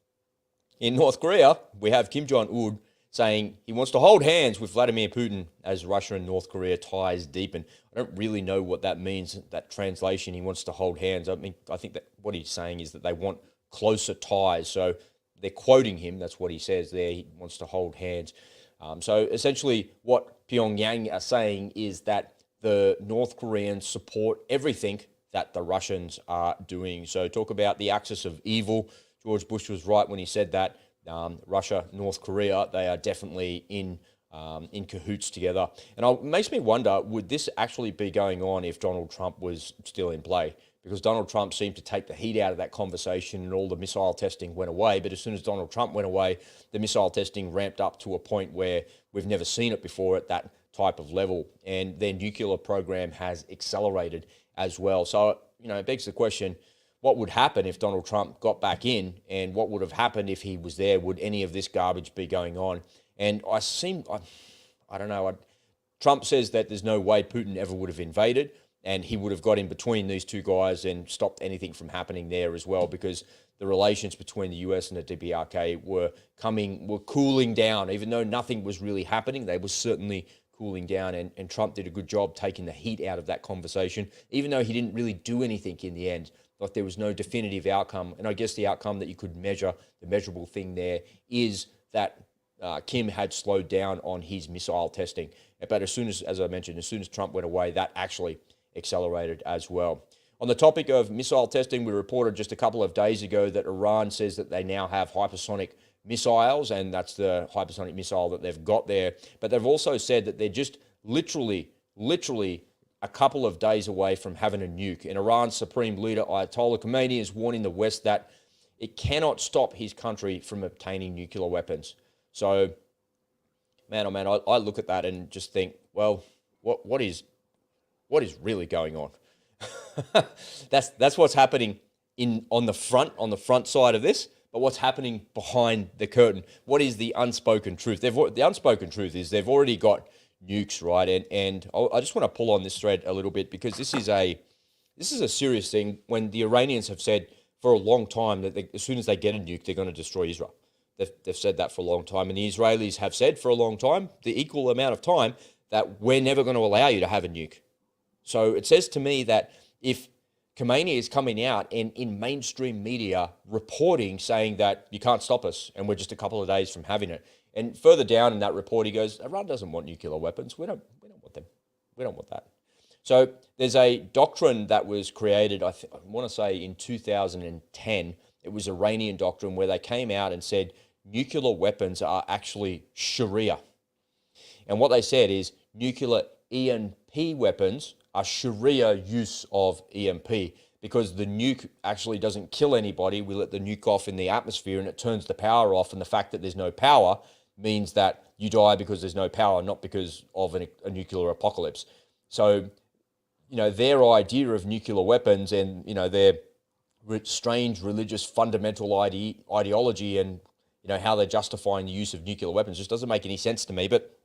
in North Korea, we have Kim Jong-un saying he wants to hold hands with Vladimir Putin as Russia and North Korea ties deepen. I don't really know what that means, that translation, he wants to hold hands. I mean, I think that what he's saying is that they want closer ties. So they're quoting him. That's what he says there. He wants to hold hands. So essentially what Pyongyang are saying is that the North Koreans support everything that the Russians are doing. So talk about the axis of evil. George Bush was right when he said that. Russia, North Korea, they are definitely in cahoots together. And it makes me wonder, would this actually be going on if Donald Trump was still in play? Because Donald Trump seemed to take the heat out of that conversation and all the missile testing went away. But as soon as Donald Trump went away, the missile testing ramped up to a point where we've never seen it before at that type of level. And their nuclear program has accelerated as well. So, you know, it begs the question, what would happen if Donald Trump got back in, and what would have happened if he was there? Would any of this garbage be going on? And I don't know. Trump says that there's no way Putin ever would have invaded, and he would have got in between these two guys and stopped anything from happening there as well, because the relations between the US and the DPRK were cooling down. Even though nothing was really happening, they were certainly cooling down, and Trump did a good job taking the heat out of that conversation, even though he didn't really do anything in the end. Like, there was no definitive outcome. And I guess the outcome that you could measure, the measurable thing there, is that Kim had slowed down on his missile testing. But as I mentioned, as soon as Trump went away, that actually accelerated as well. On the topic of missile testing, we reported just a couple of days ago that Iran says that they now have hypersonic missiles, and that's the hypersonic missile that they've got there. But they've also said that they're just literally a couple of days away from having a nuke. And Iran's supreme leader, Ayatollah Khamenei, is warning the West that it cannot stop his country from obtaining nuclear weapons. So, man, oh man, I look at that and just think, well, what is really going on? That's what's happening on the front side of this. But what's happening behind the curtain? What is the unspoken truth? The unspoken truth is they've already got nukes, right? And I just want to pull on this thread a little bit, because this is a serious thing. When the Iranians have said for a long time that as soon as they get a nuke, they're going to destroy Israel. They've said that for a long time. And the Israelis have said for a long time, the equal amount of time, that we're never going to allow you to have a nuke. So it says to me that if Khamenei is coming out and in mainstream media reporting, saying that you can't stop us and we're just a couple of days from having it. And further down in that report, he goes, Iran doesn't want nuclear weapons. We don't want them. We don't want that. So there's a doctrine that was created, I want to say in 2010. It was Iranian doctrine where they came out and said nuclear weapons are actually Sharia. And what they said is nuclear EMP weapons are Sharia use of EMP, because the nuke actually doesn't kill anybody. We let the nuke off in the atmosphere and it turns the power off. And the fact that there's no power means that you die because there's no power, not because of a nuclear apocalypse. So, you know, their idea of nuclear weapons and, you know, their strange religious fundamental ideology and, you know, how they're justifying the use of nuclear weapons just doesn't make any sense to me, but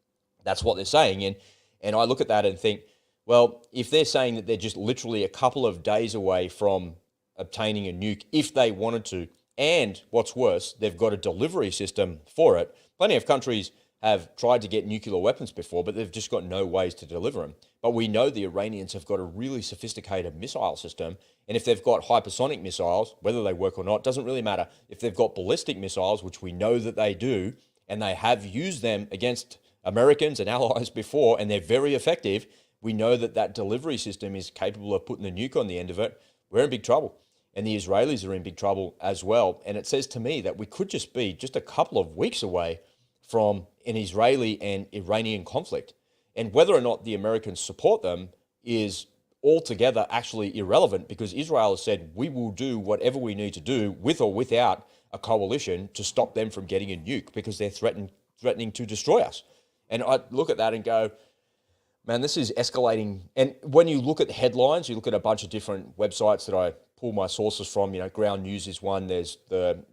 that's what they're saying. And I look at that and think, well, if they're saying that they're just literally a couple of days away from obtaining a nuke if they wanted to, and what's worse, they've got a delivery system for it. Plenty of countries have tried to get nuclear weapons before, but they've just got no ways to deliver them. But we know the Iranians have got a really sophisticated missile system, and if they've got hypersonic missiles, whether they work or not, doesn't really matter. If they've got ballistic missiles, which we know that they do, and they have used them against Americans and allies before, and they're very effective, we know that that delivery system is capable of putting the nuke on the end of it. We're in big trouble. And the Israelis are in big trouble as well. And it says to me that we could just be just a couple of weeks away from an Israeli and Iranian conflict. And whether or not the Americans support them is altogether actually irrelevant, because Israel has said we will do whatever we need to do with or without a coalition to stop them from getting a nuke, because they're threatening to destroy us. And I look at that and go, man, this is escalating. And when you look at the headlines, you look at a bunch of different websites that I pull my sources from. Ground News is one. There's the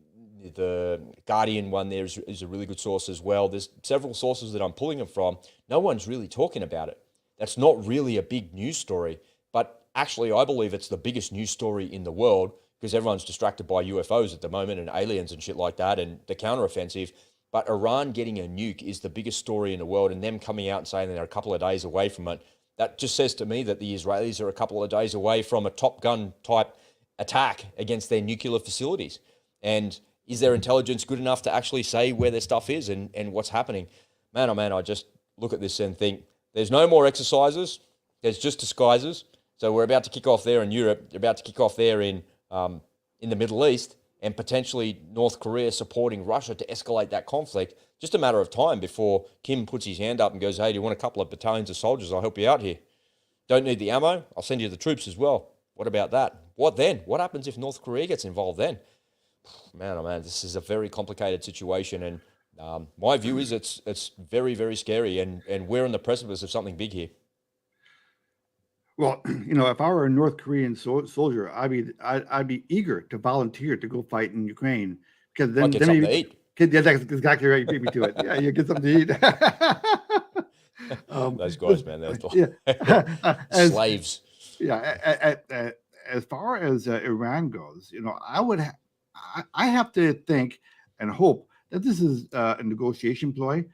Guardian one there is a really good source as well. There's several sources that I'm pulling them from. No one's really talking about it. That's not really a big news story, but actually I believe it's the biggest news story in the world because everyone's distracted by UFOs at the moment and aliens and shit like that and the counteroffensive. But Iran getting a nuke is the biggest story in the world, and them coming out and saying they're a couple of days away from it, that just says to me that the Israelis are a couple of days away from a Top Gun type attack against their nuclear facilities. And is their intelligence good enough to actually say where their stuff is and what's happening? Man, oh man, I just look at this and think, there's no more exercises. There's just disguises. So we're about to kick off there in Europe. They're about to kick off there in the Middle East, and potentially North Korea supporting Russia to escalate that conflict. Just a matter of time before Kim puts his hand up and goes, hey, do you want a couple of battalions of soldiers? I'll help you out here. Don't need the ammo? I'll send you the troops as well. What about that? What then? What happens if North Korea gets involved then? Man, oh man, this is a very complicated situation, and my view is it's very, very scary, and we're on the precipice of something big here. Well, if I were a North Korean soldier, I'd be eager to volunteer to go fight in Ukraine because then Get something to eat. Yeah, that's exactly right. You beat me to it. Yeah, you get something to eat. Those guys, man, they're slaves. Yeah, as far as Iran goes, I have to think and hope that this is a negotiation ploy,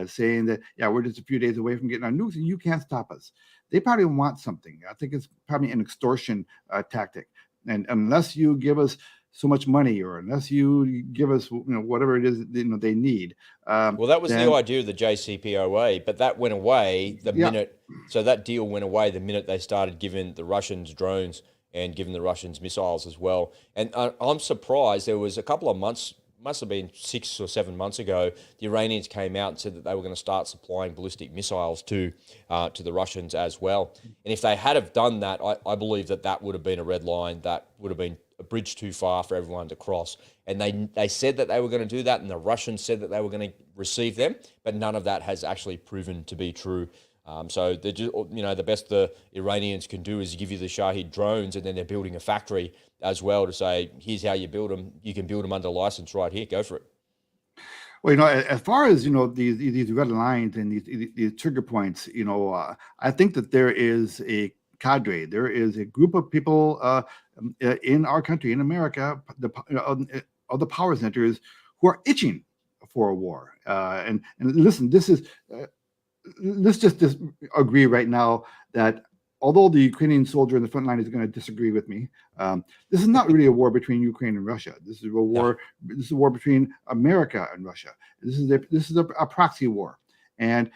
saying that, we're just a few days away from getting our nukes and you can't stop us. They probably want something. I think it's probably an extortion tactic. And unless you give us so much money, or unless you give us whatever it is they need. Well, that was the idea of the JCPOA, but that went away the minute. So that deal went away the minute they started giving the Russians drones and giving the Russians missiles as well. And I'm surprised. There was a couple of months, must have been 6 or 7 months ago, the Iranians came out and said that they were going to start supplying ballistic missiles to the Russians as well. And if they had have done that, I believe that would have been a red line. That would have been a bridge too far for everyone to cross. And they said that they were going to do that, and the Russians said that they were going to receive them, but none of that has actually proven to be true. So the best the Iranians can do is give you the Shahid drones, and then they're building a factory as well to say, here's how you build them. You can build them under license right here. Go for it. Well, as far as these red lines and these trigger points, I think that there is a cadre. There is a group of people in our country, in America, of the power centers who are itching for a war. And listen, this is. Let's just agree right now that although the Ukrainian soldier in the front line is going to disagree with me, this is not really a war between Ukraine and Russia. This is a war. No. This is a war between America and Russia. This is a proxy war, and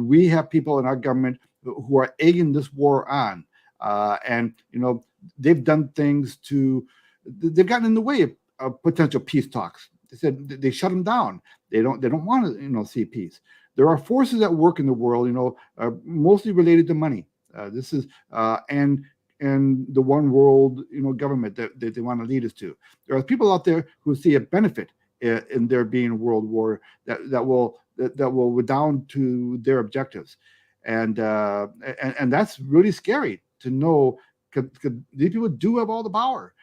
we have people in our government who are egging this war on, and they've done things they've gotten in the way of potential peace talks. They said they shut them down. They don't want to see peace. There are forces at work in the world, mostly related to money. This is and the one world, government that they want to lead us to. There are people out there who see a benefit in there being a world war that will redound to their objectives, and that's really scary to know. Because these people do have all the power.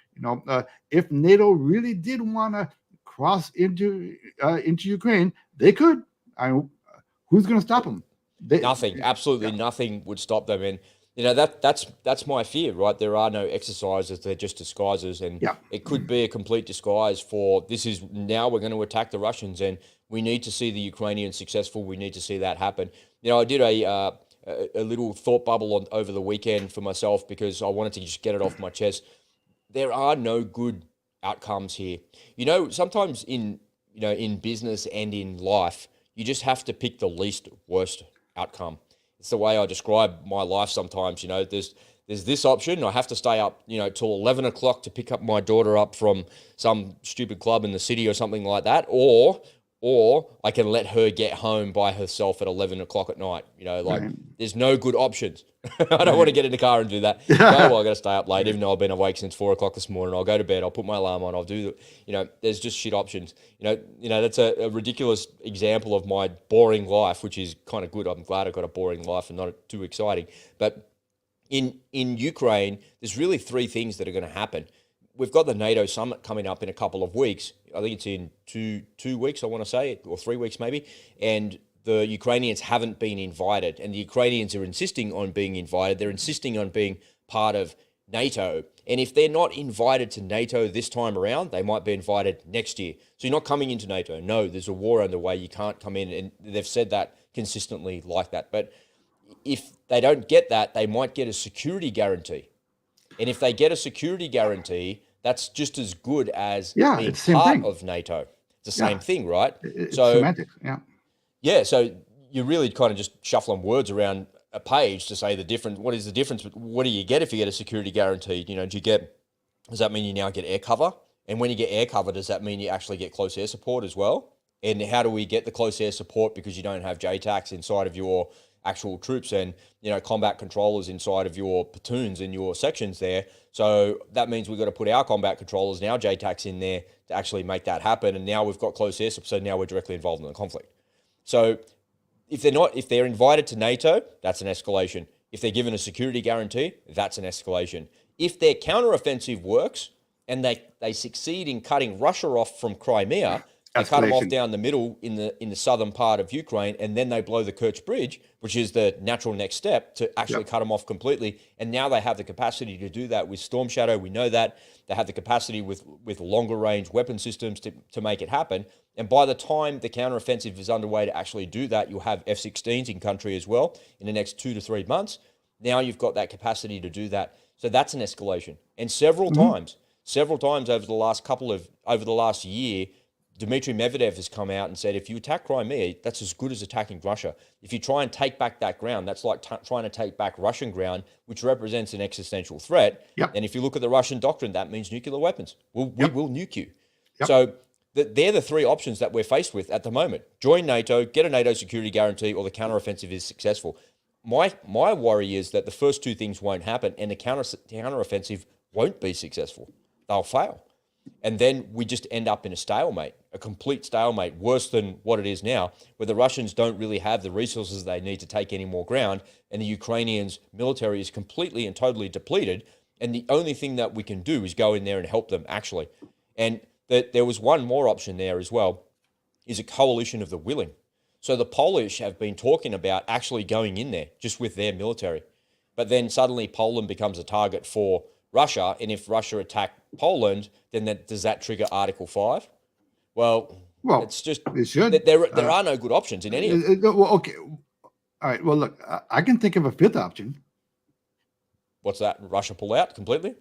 If NATO really did want to cross into Ukraine, they could. Who's going to stop them? Nothing. Absolutely nothing would stop them. And that's my fear, right? There are no exercises; they're just disguises, and it could be a complete disguise for this is now we're going to attack the Russians, and we need to see the Ukrainians successful. We need to see that happen. I did a little thought bubble over the weekend for myself because I wanted to just get it off my chest. There are no good outcomes here. Sometimes in business and in life, you just have to pick the least worst outcome. It's the way I describe my life sometimes. There's this option. I have to stay up, till 11 o'clock to pick up my daughter up from some stupid club in the city or something like that. Or I can let her get home by herself at 11 o'clock at night. There's no good options. I don't want to get in the car and do that. I got to stay up late, even though I've been awake since 4 o'clock this morning. I'll go to bed. I'll put my alarm on. I'll do there's just shit options. That's a ridiculous example of my boring life, which is kind of good. I'm glad I got a boring life and not too exciting. But in Ukraine, there's really three things that are going to happen. we've got the NATO summit coming up in a couple of weeks. I think it's in two weeks, I want to say, or 3 weeks maybe. And the Ukrainians haven't been invited, and the Ukrainians are insisting on being invited. They're insisting on being part of NATO. And if they're not invited to NATO this time around, they might be invited next year. So you're not coming into NATO. No, there's a war underway. You can't come in. And they've said that consistently like that. But if they don't get that, they might get a security guarantee. And if they get a security guarantee, that's just as good as being part of NATO. It's the same thing, right? It's semantics, Yeah, so you're really kind of just shuffling words around a page to say the difference. What is the difference? What do you get if you get a security guarantee? You know, does that mean you now get air cover? And when you get air cover, does that mean you actually get close air support as well? And how do we get the close air support because you don't have JTACs inside of your actual troops and, you know, combat controllers inside of your platoons and your sections there? So that means we've got to put our combat controllers and our JTACs in there to actually make that happen. And now we've got close air support, so now we're directly involved in the conflict. So if they're invited to NATO, that's an escalation. If they're given a security guarantee, that's an escalation. If their counteroffensive works and they succeed in cutting Russia off from Crimea, they cut them off down the middle in the southern part of Ukraine, and then they blow the Kerch Bridge, which is the natural next step to actually cut them off completely. And now they have the capacity to do that with Storm Shadow. We know that. They have the capacity with longer range weapon systems to make it happen. And by the time the counteroffensive is underway to actually do that, you'll have F-16s in country as well in the next 2 to 3 months. Now you've got that capacity to do that. So that's an escalation. And several times over the last year, Dmitry Medvedev has come out and said, if you attack Crimea, that's as good as attacking Russia. If you try and take back that ground, that's like trying to take back Russian ground, which represents an existential threat. And if you look at the Russian doctrine, that means nuclear weapons. We will nuke you. So they're the three options that we're faced with at the moment. Join NATO, get a NATO security guarantee, or the counteroffensive is successful. My worry is that the first two things won't happen and the counteroffensive won't be successful. They'll fail. And then we just end up in a stalemate, a complete stalemate, worse than what it is now, where the Russians don't really have the resources they need to take any more ground, and the Ukrainians' military is completely and totally depleted, and the only thing that we can do is go in there and help them, actually. And there was one more option there as well, is a coalition of the willing. So the Polish have been talking about actually going in there just with their military. But then suddenly Poland becomes a target for Russia, and if Russia attack Poland, then does that trigger Article 5? Well, it's just it should. There are no good options in any of it. Well, okay. All right. Well, look, I can think of a fifth option. What's that? Russia pull out completely?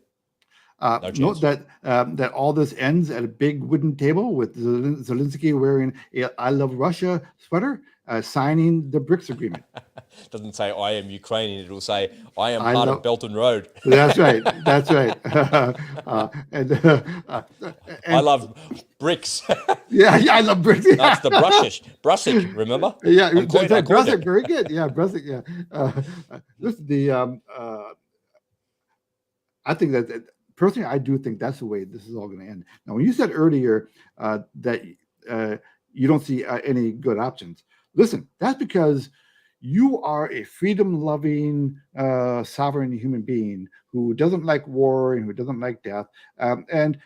Note that all this ends at a big wooden table with Zelensky wearing a "I love Russia" sweater, signing the BRICS agreement. Doesn't say "I am Ukrainian"; it'll say "I am part of Belt and Road." That's right. That's right. And I love bricks. Yeah, I love bricks. Yeah. That's the Brussik, remember? Yeah, Brussik, very good. Yeah, Brussik. Yeah. Listen, I think that. Personally, I do think that's the way this is all going to end. Now, when you said earlier that you don't see any good options, listen, that's because you are a freedom-loving, sovereign human being who doesn't like war and who doesn't like death, and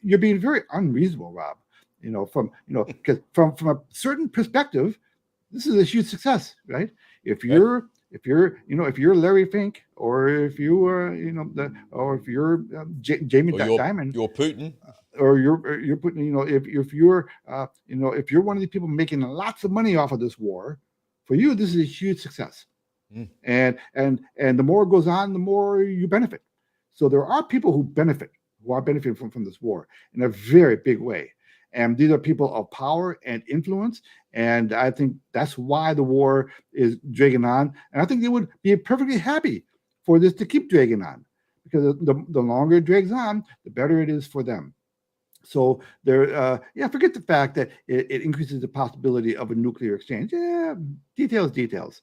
you're being very unreasonable, Rob. Because from a certain perspective, this is a huge success, right? If you're Larry Fink, or if you are, or if you're Jamie Dimon, you're Putin, or you're Putin, if you're one of these people making lots of money off of this war, for you this is a huge success, and the more it goes on, the more you benefit. So there are people who are benefiting from this war in a very big way. And these are people of power and influence. And I think that's why the war is dragging on. And I think they would be perfectly happy for this to keep dragging on, because the longer it drags on, the better it is for them. So forget the fact that it increases the possibility of a nuclear exchange. Yeah, details.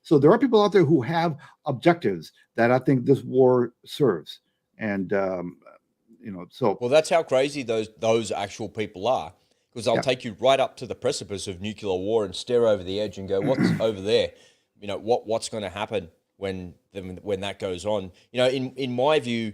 So there are people out there who have objectives that I think this war serves. And well, that's how crazy those actual people are, because they'll take you right up to the precipice of nuclear war and stare over the edge and go, "What's over there? What's going to happen when that goes on?" In my view,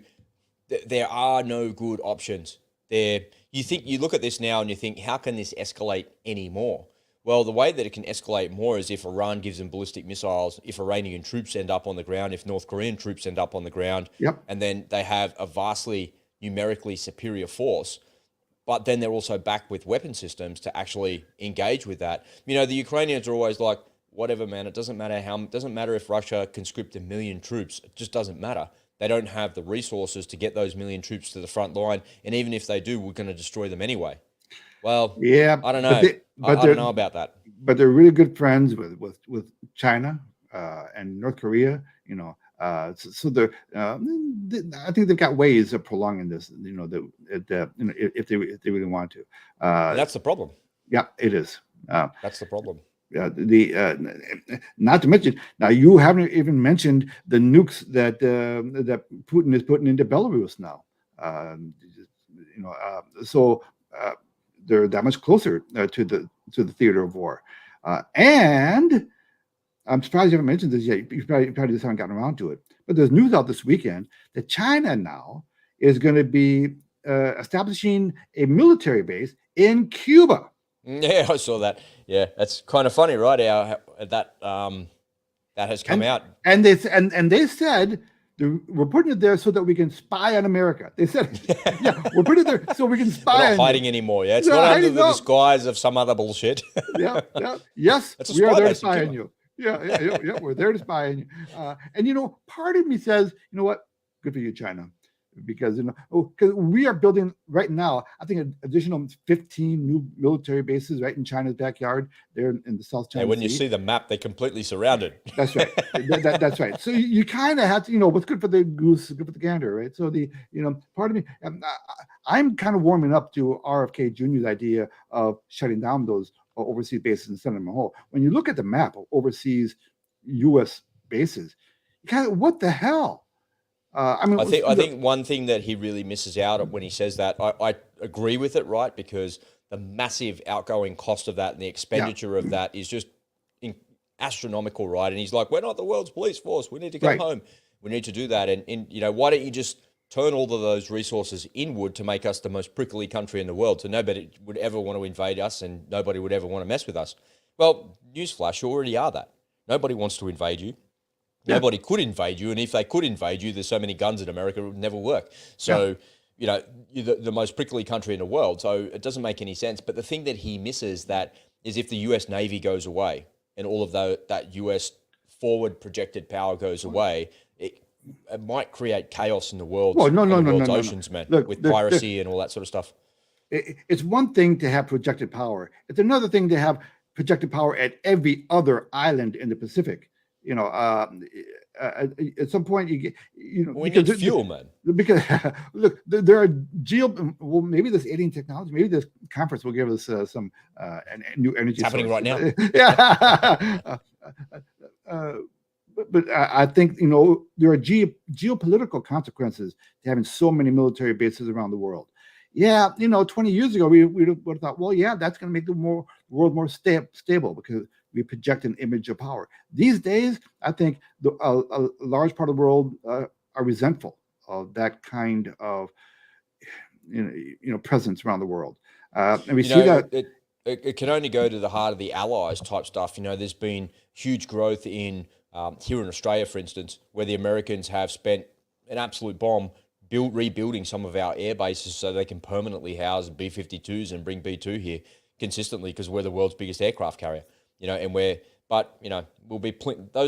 there are no good options. You look at this now and you think, how can this escalate anymore? Well, the way that it can escalate more is if Iran gives them ballistic missiles, if Iranian troops end up on the ground, if North Korean troops end up on the ground, and then they have a vastly numerically superior force, but then they're also backed with weapon systems to actually engage with that. You know, the Ukrainians are always like, whatever, man, it doesn't matter if Russia conscript 1 million troops, it just doesn't matter. They don't have the resources to get those 1 million troops to the front line, and even if they do, we're going to destroy them anyway. Well, yeah, I don't know. I don't know about that. But they're really good friends with China and North Korea. You know, so they're. I think they've got ways of prolonging this. You know, if they really want to. And that's the problem. Yeah, it is. That's the problem. Not to mention, now you haven't even mentioned the nukes that Putin is putting into Belarus now. So they're that much closer to the theater of war. And I'm surprised you haven't mentioned this yet. You probably just haven't gotten around to it. But there's news out this weekend that China now is going to be establishing a military base in Cuba. Yeah, I saw that. Yeah, that's kind of funny, right? That has come out. And they said we're putting it there so that we can spy on America. They said, yeah, we're putting it there so we can spy. We're not hiding anymore. Yeah, it's not under the disguise of some other bullshit. Yes, we are there to spy on you. Yeah, we're there to spy on you. And you know, part of me says, you know what? Good for you, China. Because because we are building right now, I think an additional 15 new military bases right in China's backyard there in the South China Sea. When you see the map, they're completely surrounded. That's right. That's right. So you kind of have to, what's good for the goose is good for the gander, right? So part of me, I'm kind of warming up to RFK Jr.'s idea of shutting down those overseas bases and sending them home. When you look at the map of overseas U.S. bases, what the hell? I think one thing that he really misses out when he says that, I agree with it, right? Because the massive outgoing cost of that and the expenditure of that is just astronomical, right? And he's like, we're not the world's police force. We need to go home. We need to do that. And why don't you just turn all of those resources inward to make us the most prickly country in the world, so nobody would ever want to invade us and nobody would ever want to mess with us? Well, newsflash, you already are that. Nobody wants to invade you. Nobody could invade you, and if they could invade you, there's so many guns in America, it would never work. So, you're the most prickly country in the world, so it doesn't make any sense. But the thing that he misses is if the U.S. Navy goes away and all of that U.S. forward projected power goes away, it might create chaos in the world. Well, no, oceans, man, with piracy and all that sort of stuff. It's one thing to have projected power. It's another thing to have projected power at every other island in the Pacific. At some point you get, we need fuel, man. Because look, there are maybe this alien technology, maybe this conference will give us some new energy. It's happening right now. But I think there are geopolitical consequences to having so many military bases around the world. 20 years ago we would have thought, well, that's going to make the world more stable because we project an image of power. These days, I think a large part of the world are resentful of that kind of presence around the world, and we see that it can only go to the heart of the allies type stuff. There's been huge growth in here in Australia, for instance, where the Americans have spent an absolute bomb rebuilding some of our air bases so they can permanently house B-52s and bring B-2 here consistently because we're the world's biggest aircraft carrier. Those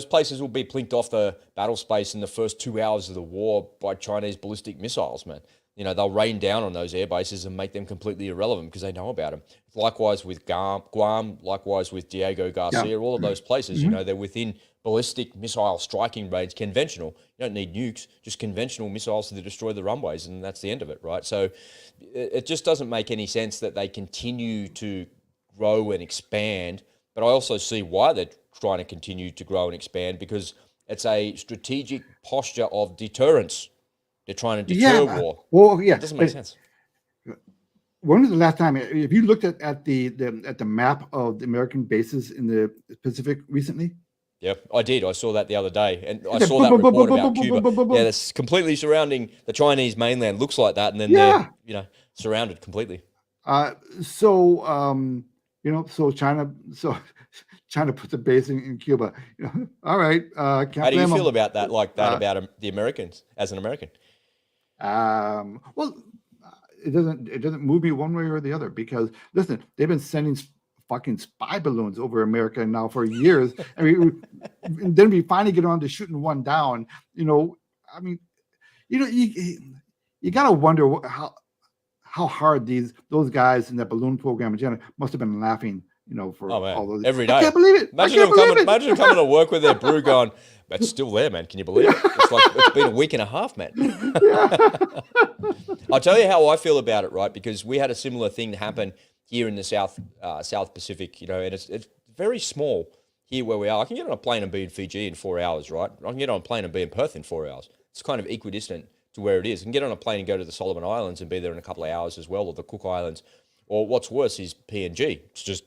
places will be plinked off the battle space in the first 2 hours of the war by Chinese ballistic missiles, man. They'll rain down on those air bases and make them completely irrelevant because they know about them. Likewise with Guam, likewise with Diego Garcia, all of those places, they're within ballistic missile striking range, conventional. You don't need nukes, just conventional missiles to destroy the runways, and that's the end of it, right? So it just doesn't make any sense that they continue to grow and expand. But I also see why they're trying to continue to grow and expand, because it's a strategic posture of deterrence. They're trying to deter war. Well, yeah, it doesn't make sense. When was the last time, if you looked at the map of the American bases in the Pacific recently? Yep, I did. I saw that the other day, and I It's saw like that boom, boom, boom, report boom, about boom, boom, Cuba. boom, boom, boom, Yeah, boom. that's completely surrounding the Chinese mainland. Looks like that, and then Yeah. they're surrounded completely. So so China puts a base in Cuba. All right, can't How do you blame feel them. about that? Like that Uh, about the Americans as an American? well, it doesn't move me one way or the other because listen, they've been sending fucking spy balloons over America now for years. I mean, and then we finally get on to shooting one down. I mean, you gotta wonder how hard those guys in that balloon program in general must have been laughing. For Oh man, all those. every I day. can't believe it. Imagine them coming to work with their brew going, "It's still there, man. Can you believe it? It's like it's been a week and a half, man." Yeah. I'll tell you how I feel about it, right? Because we had a similar thing happen here in the South Pacific, and it's very small here where we are. I can get on a plane and be in Fiji in 4 hours, right? I can get on a plane and be in Perth in 4 hours. It's kind of equidistant to where it is. I can get on a plane and go to the Solomon Islands and be there in a couple of hours as well, or the Cook Islands. Or what's worse is PNG. It's just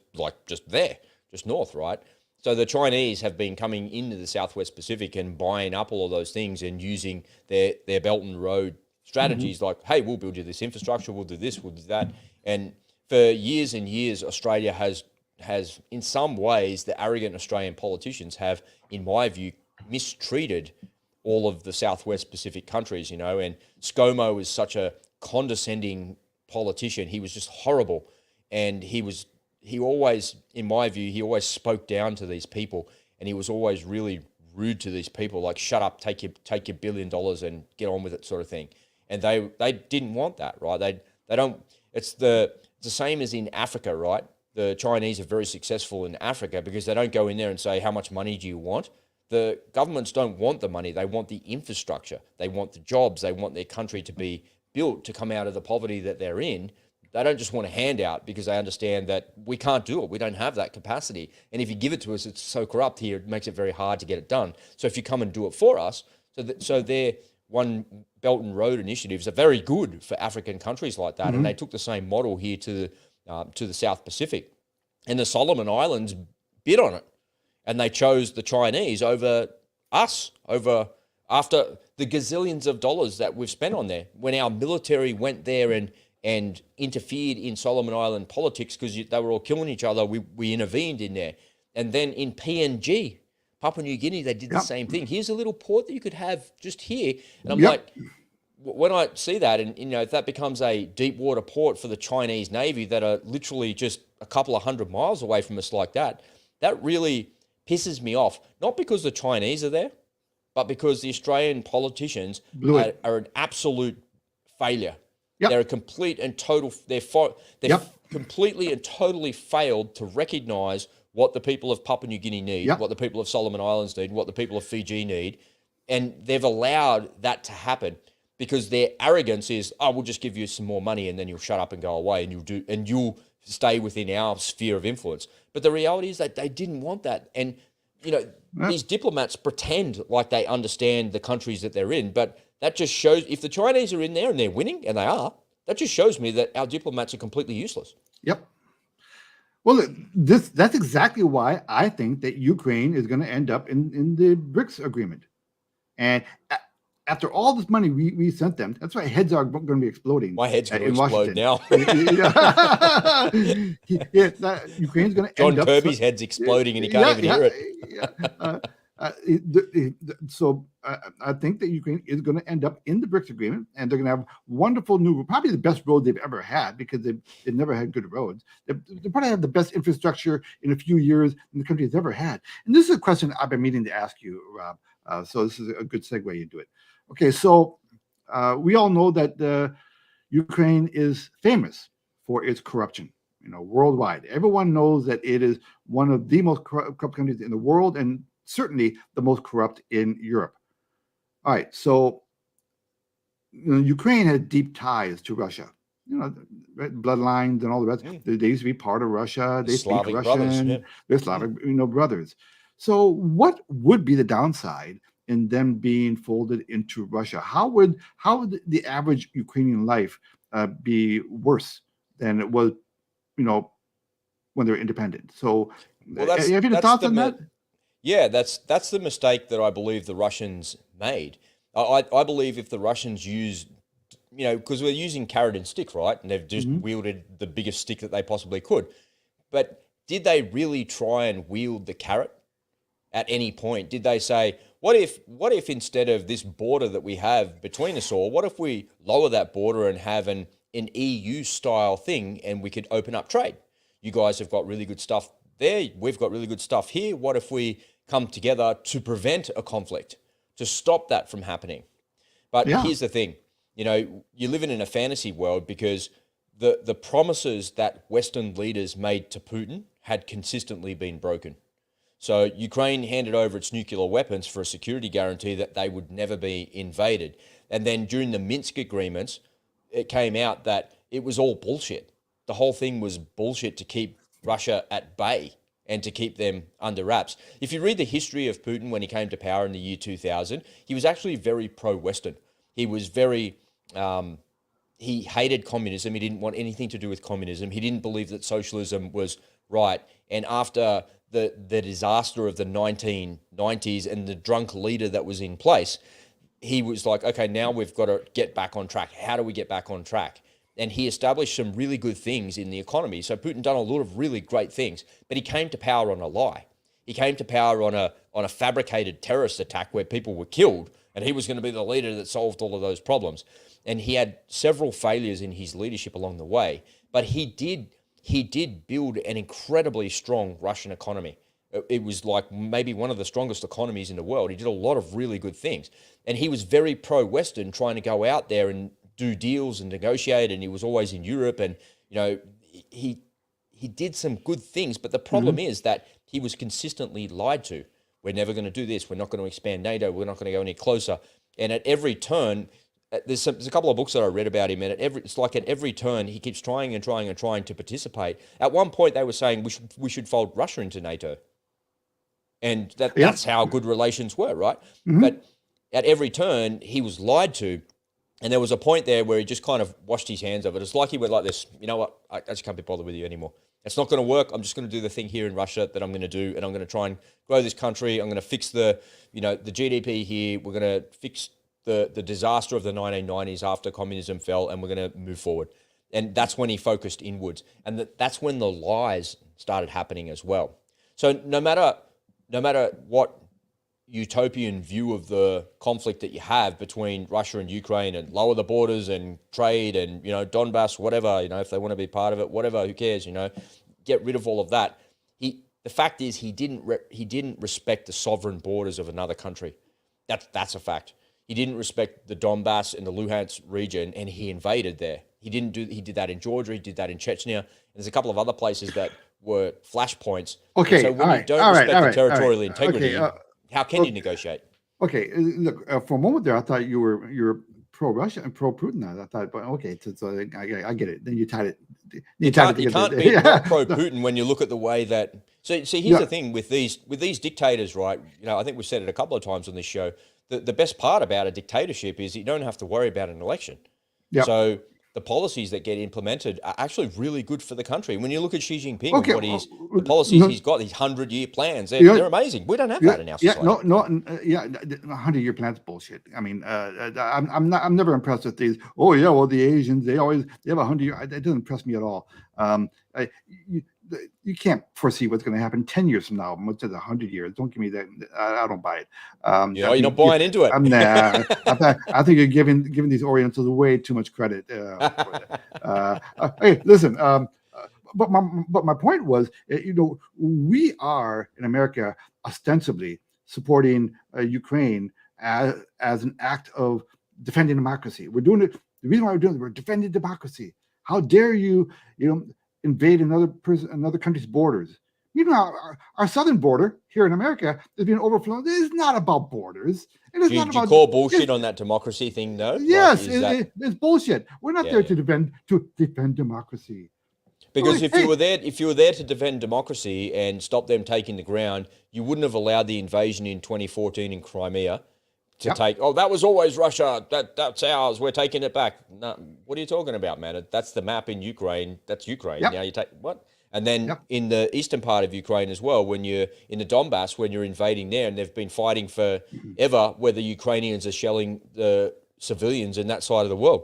there, just north, right? So the Chinese have been coming into the Southwest Pacific and buying up all of those things and using their Belt and Road strategies like, hey, we'll build you this infrastructure, we'll do this, we'll do that. And for years and years, Australia has in some ways, the arrogant Australian politicians have, in my view, mistreated all of the Southwest Pacific countries, and ScoMo is such a condescending politician. He was just horrible. And he always, in my view, he always spoke down to these people, and he was always really rude to these people, like, shut up, take your $1 billion and get on with it, sort of thing. And they didn't want that, right? They don't, it's the same as in Africa, right? The Chinese are very successful in Africa because they don't go in there and say, how much money do you want? The governments don't want the money. They want the infrastructure. They want the jobs. They want their country to be built to come out of the poverty that they're in. They don't just want a handout because they understand that we can't do it. We don't have that capacity. And if you give it to us, it's so corrupt here, it makes it very hard to get it done. So if you come and do it for us, so their One Belt and Road initiatives are very good for African countries like that. And they took the same model here to the South Pacific. And the Solomon Islands bid on it. And they chose the Chinese over us, after the gazillions of dollars that we've spent on there. When our military went there and interfered in Solomon Island politics because they were all killing each other, we intervened in there. And then in PNG, Papua New Guinea, they did the same thing. Here's a little port that you could have just here. And I'm like, when I see that, and if that becomes a deep water port for the Chinese Navy that are literally just a couple of 100 miles away from us like that, that really pisses me off. Not because the Chinese are there, but because the Australian politicians are an absolute failure. They're a complete and total, completely and totally failed to recognise what the people of Papua New Guinea need, what the people of Solomon Islands need, what the people of Fiji need. And they've allowed that to happen because their arrogance is, we'll just give you some more money and then you'll shut up and go away and you'll stay within our sphere of influence. But the reality is that they didn't want that. And, these diplomats pretend like they understand the countries that they're in, but that just shows, if the Chinese are in there and they're winning, and they are, that just shows me that our diplomats are completely useless. Yep. Well, that's exactly why I think that Ukraine is going to end up in the BRICS agreement. And after all this money we sent them, that's why heads are going to be exploding. My head's going to explode now. Ukraine's going to John Kirby's head's exploding and he can't even hear it. So I think that Ukraine is going to end up in the BRICS agreement, and they're going to have wonderful probably the best road they've ever had, because they've never had good roads. They probably have the best infrastructure in a few years in the country has ever had. And this is a question I've been meaning to ask you, Rob. So this is a good segue into it. Okay, so we all know that Ukraine is famous for its corruption, worldwide. Everyone knows that it is one of the most corrupt countries in the world, and certainly the most corrupt in Europe. All right, so Ukraine had deep ties to Russia. Bloodlines and all the rest. They used to be part of Russia. They speak Russian. They're Slavic, brothers. So what would be the downside in them being folded into Russia? How would the average Ukrainian life be worse than it was, when they're independent? So, well, have you thoughts on that? Yeah, that's the mistake that I believe the Russians made. I believe if the Russians used, because we're using carrot and stick, right? And they've just wielded the biggest stick that they possibly could. But did they really try and wield the carrot at any point? Did they say, what if instead of this border that we have between us all, what if we lower that border and have an EU style thing and we could open up trade? You guys have got really good stuff there. We've got really good stuff here. What if we come together to prevent a conflict, to stop that from happening? But here's the thing, you're living in a fantasy world because the promises that Western leaders made to Putin had consistently been broken. So Ukraine handed over its nuclear weapons for a security guarantee that they would never be invaded. And then during the Minsk agreements, it came out that it was all bullshit. The whole thing was bullshit to keep Russia at bay and to keep them under wraps. If you read the history of Putin when he came to power in the year 2000, he was actually very pro-Western. He was very, he hated communism. He didn't want anything to do with communism. He didn't believe that socialism was right. And after the disaster of the 1990s and the drunk leader that was in place, he was like, okay, now we've got to get back on track. How do we get back on track? And he established some really good things in the economy. So Putin done a lot of really great things, but he came to power on a lie. He came to power on a fabricated terrorist attack where people were killed, and he was going to be the leader that solved all of those problems. And he had several failures in his leadership along the way, but he did build an incredibly strong Russian economy. It was like maybe one of the strongest economies in the world. He did a lot of really good things. And he was very pro-Western, trying to go out there and do deals and negotiate. And he was always in Europe. And, he did some good things. But the problem is that he was consistently lied to. We're never going to do this. We're not going to expand NATO. We're not going to go any closer. And at every turn, there's a couple of books that I read about him, and it's like at every turn he keeps trying and trying and trying to participate. At one point, they were saying we should fold Russia into NATO, and that's how good relations were, right? But at every turn, he was lied to, and there was a point there where he just kind of washed his hands of it. It's like he went like this: you know what? I just can't be bothered with you anymore. It's not going to work. I'm just going to do the thing here in Russia that I'm going to do, and I'm going to try and grow this country. I'm going to fix the GDP here. We're going to fix the disaster of the 1990s after communism fell, and we're going to move forward. And that's when he focused inwards. And that's when the lies started happening as well. So no matter what utopian view of the conflict that you have between Russia and Ukraine, and lower the borders and trade and, Donbass, whatever, if they want to be part of it, whatever, who cares, get rid of all of that. The fact is he didn't respect the sovereign borders of another country. That's a fact. He didn't respect the Donbass and the Luhansk region, and he invaded there. He did that in Georgia. He did that in Chechnya. And there's a couple of other places that were flashpoints. Okay. So when you don't respect the territorial integrity, how can you negotiate? Okay. Look, for a moment there, I thought you were pro-Russia and pro-Putin. I thought, but okay, so I get it. Then you tied it. You can't be not pro-Putin when you look at the way that. So here's the thing with these dictators, right? I think we've said it a couple of times on this show. The best part about a dictatorship is you don't have to worry about an election. Yep. So the policies that get implemented are actually really good for the country. When you look at Xi Jinping, the policies he's got, these 100-year plans, they're amazing. We don't have that in our society. 100-year plans bullshit. I mean, I'm never impressed with these. Oh yeah, well the Asians they have 100-year. It doesn't impress me at all. You can't foresee what's going to happen 10 years from now. Much as 100 years. Don't give me that. I don't buy it. You're not buying into it. I think you're giving these Orientals way too much credit. Hey, listen. But my point was, we are in America ostensibly supporting Ukraine as an act of defending democracy. We're doing it. The reason why we're doing it, we're defending democracy. How dare you, invade another country's borders? Our southern border here in America is being overflown. It is not about borders. It is not about. Do you call bullshit on that democracy thing, though? Yes, it's bullshit. We're not there to defend democracy. Because if you were there to defend democracy and stop them taking the ground, you wouldn't have allowed the invasion in 2014 in Crimea to take. Oh, that was always Russia. That's ours. We're taking it back. No, what are you talking about, man? That's the map in Ukraine. That's Ukraine. Now you take what? And then in the eastern part of Ukraine as well, when you're in the Donbass, when you're invading there, and they've been fighting forever, where the Ukrainians are shelling the civilians in that side of the world.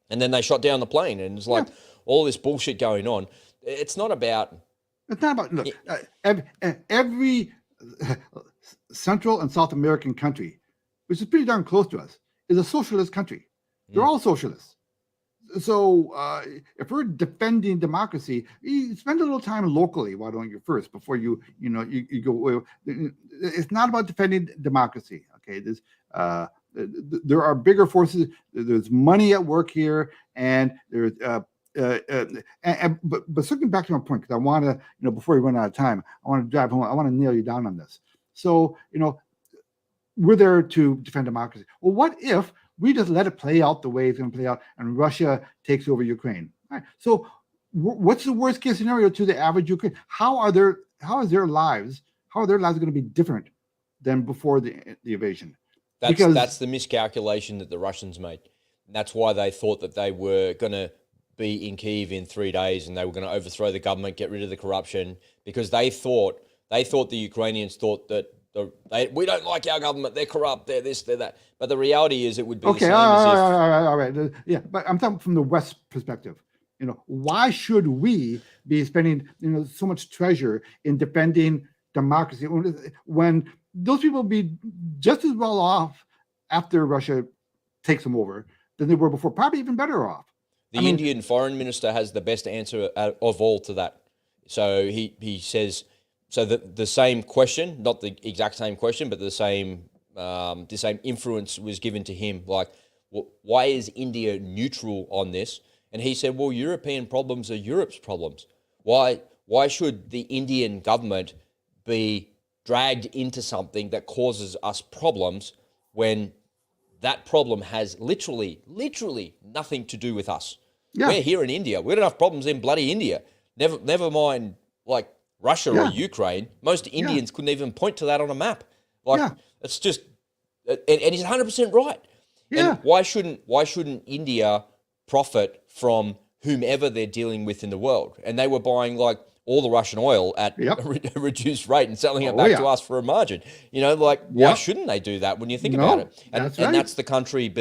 And then they shot down the plane, and it's like all this bullshit going on. It's not about... Look, every Central and South American country, which is pretty darn close to us, is a socialist country. They're all socialists. So if we're defending democracy, you spend a little time locally. Why don't you first before you go? It's not about defending democracy. Okay, there are bigger forces. There's money at work here, and there's but circling back to my point, because I want to, before we run out of time, I want to drive home. I want to nail you down on this. So we're there to defend democracy. Well, what if we just let it play out the way it's going to play out, and Russia takes over Ukraine? All right. So, what's the worst case scenario to the average Ukraine? How is their lives going to be different than before the invasion? That's the miscalculation that the Russians made. And that's why they thought that they were going to be in Kyiv in 3 days, and they were going to overthrow the government, get rid of the corruption, because they thought the Ukrainians thought that. We don't like our government. They're corrupt. They're this. They're that. But the reality is, it would be the same all right. Yeah, but I'm talking from the West perspective. Why should we be spending so much treasure in defending democracy when those people will be just as well off after Russia takes them over than they were before? Probably even better off. The Indian foreign minister has the best answer of all to that. So he says. So the same question, not the exact same question, but the same influence was given to him. Like, why is India neutral on this? And he said, well, European problems are Europe's problems. Why should the Indian government be dragged into something that causes us problems when that problem has literally nothing to do with us? Yeah. We're here in India. We don't have problems in bloody India. Never mind, like, Russia or Ukraine. Most Indians couldn't even point to that on a map. It's just, and he's 100% right. Yeah. And why shouldn't India profit from whomever they're dealing with in the world? And they were buying like all the Russian oil at a reduced rate and selling it back to us for a margin. Why shouldn't they do that when you think about it? And that's the country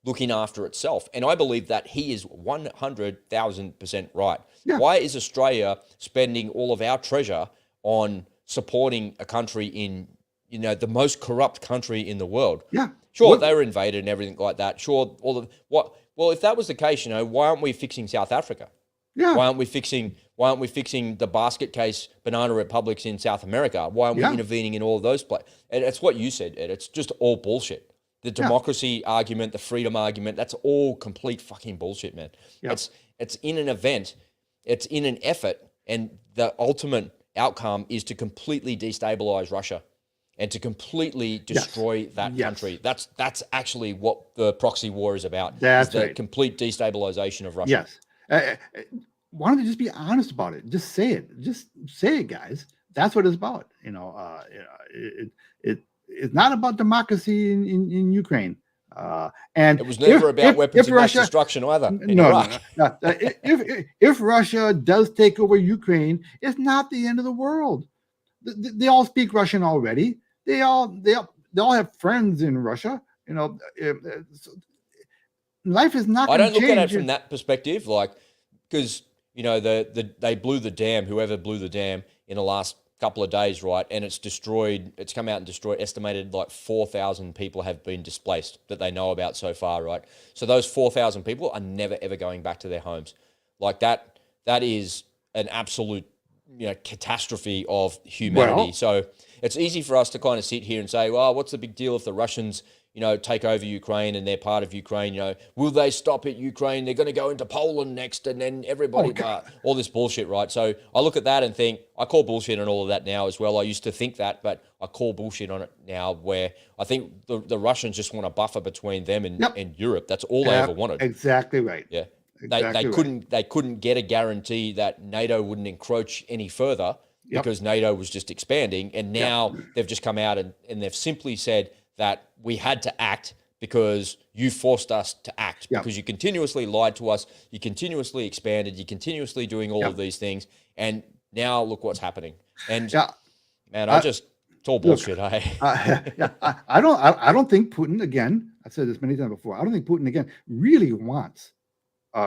looking after itself. And I believe that he is 100,000% right. Yeah. Why is Australia spending all of our treasure on supporting a country in, the most corrupt country in the world? Yeah. Sure, they were invaded and everything like that. Sure, well, if that was the case, why aren't we fixing South Africa? Yeah. Why aren't we fixing the basket case banana republics in South America? Why aren't we intervening in all of those places? And it's what you said, Ed. It's just all bullshit. The democracy argument, the freedom argument, that's all complete fucking bullshit, man. Yeah. It's in an event, it's in an effort, and the ultimate outcome is to completely destabilize Russia and to completely destroy that country. That's actually what the proxy war is about. That's the complete destabilization of Russia. Yes. Why don't you just be honest about it? Just say it. Just say it, guys. That's what it's about. It's not about democracy in Ukraine. And it was never about weapons of mass destruction either in Iraq. No. If Russia does take over Ukraine, it's not the end of the world. They all speak Russian already. They all have friends in Russia. Life is not. I don't look at it from that perspective, because they blew the dam. Whoever blew the dam in the last couple of days, right? And it's come out and destroyed, estimated like 4,000 people have been displaced that they know about so far, right? So those 4,000 people are never, ever going back to their homes. Like that is an absolute, catastrophe of humanity. Well, so it's easy for us to kind of sit here and say, well, what's the big deal if the Russians, take over Ukraine and they're part of Ukraine, will they stop at Ukraine? They're going to go into Poland next and then everybody, all this bullshit, right? So I look at that and think, I call bullshit on all of that now as well. I used to think that, but I call bullshit on it now, where I think the Russians just want a buffer between them and Europe. That's all they ever wanted. Exactly right. Yeah. They couldn't get a guarantee that NATO wouldn't encroach any further because NATO was just expanding. And now they've just come out and they've simply said that we had to act because you forced us to act, because you continuously lied to us, you continuously expanded, you continuously doing all of these things, And now look what's happening. And Yeah, man, it's all look, bullshit, hey? yeah, I don't think Putin, again, I've said this many times before, I don't think Putin, again, really wants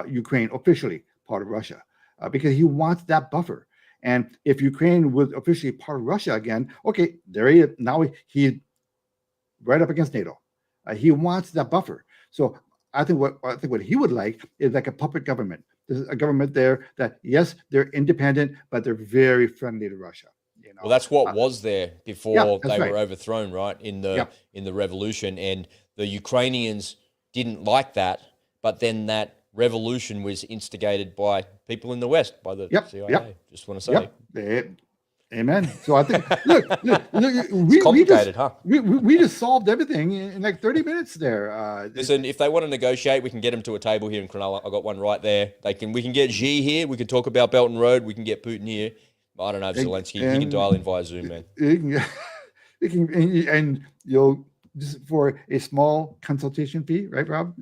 Ukraine officially part of Russia because he wants that buffer. And if Ukraine was officially part of Russia again, okay, there he is. Now he's right up against NATO. He wants that buffer. So I think what he would like is like a puppet government. There's a government there that, yes, they're independent, but they're very friendly to Russia. You know? Well, that's what was there before they right. were overthrown, right? In the Yep. in the revolution, and the Ukrainians didn't like that, but then that revolution was instigated by people in the West, by the CIA. Just want to say. Amen. So I think, look, It's complicated, huh? we just solved everything in like 30 minutes there. Listen, if they want to negotiate, we can get them to a table here in Cronulla. I got one right there. We can get Xi here. We can talk about Belt and Road. We can get Putin here. I don't know if Zelensky. He can dial in via Zoom, man. And you'll just for a small consultation fee, right, Rob?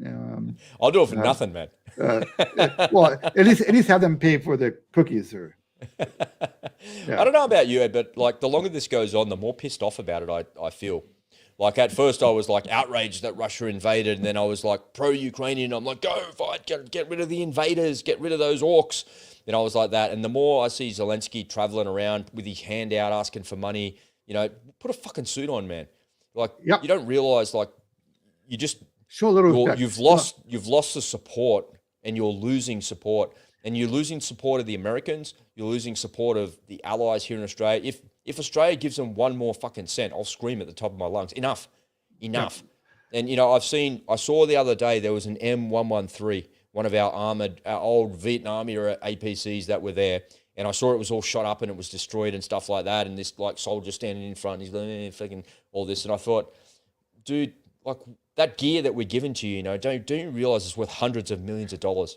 I'll do it for nothing, man. Well, at least have them pay for the cookies, or. I don't know about you, Ed, but like the longer this goes on, the more pissed off about it I feel. Like at first I was like outraged that Russia invaded, and then I was like pro-Ukrainian. I'm like, go fight, get rid of the invaders, get rid of those orcs. Then I was like that. And the more I see Zelensky traveling around with his hand out asking for money, put a fucking suit on, man. Like you don't realize, like you just show a little respect. You've lost the support, and you're losing support. And you're losing support of the Americans. You're losing support of the allies here in Australia. If Australia gives them one more fucking cent, I'll scream at the top of my lungs. Enough. Yeah. And I saw the other day there was an M113, one of our old Vietnam era APCs that were there, and I saw it was all shot up and it was destroyed and stuff like that. And this like soldier standing in front, and he's like, fucking all this. And I thought, dude, like that gear that we're giving to you, don't you realize it's worth hundreds of millions of dollars?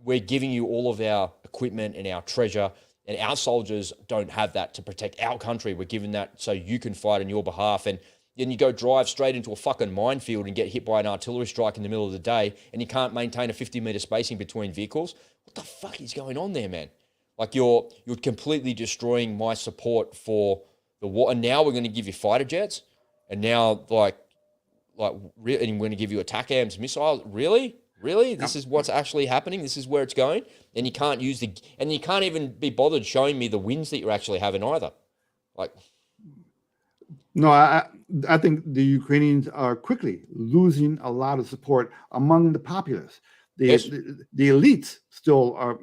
We're giving you all of our equipment and our treasure, and our soldiers don't have that to protect our country. We're giving that so you can fight on your behalf. And then you go drive straight into a fucking minefield and get hit by an artillery strike in the middle of the day, and you can't maintain a 50-meter spacing between vehicles. What the fuck is going on there, man? Like you're completely destroying my support for the war. And now we're going to give you fighter jets, and now and we're going to give you attack AIMS missiles. Really? This is what's actually happening? This is where it's going? And you can't you can't even be bothered showing me the wins that you're actually having either. Like, no, I think the Ukrainians are quickly losing a lot of support among the populace. The elites still are,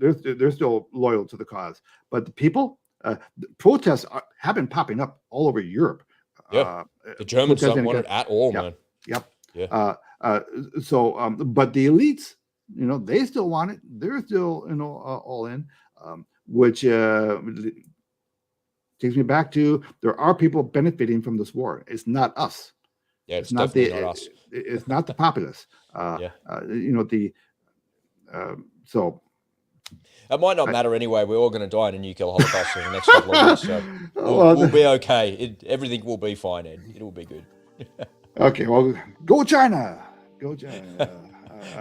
they're still loyal to the cause, but the people, the protests have been popping up all over Europe. Yeah, the Germans don't want it at all, man. Yep. Yeah. But the elites, they still want it. They're still, all in, which takes me back to there are people benefiting from this war. It's not us. Yeah, it's not us. It's not the populace. So. It might not matter anyway. We're all going to die in a nuclear holocaust in the next couple of weeks, so we'll be okay. Everything will be fine, Ed. It will be good. Okay, well, go China. Go China.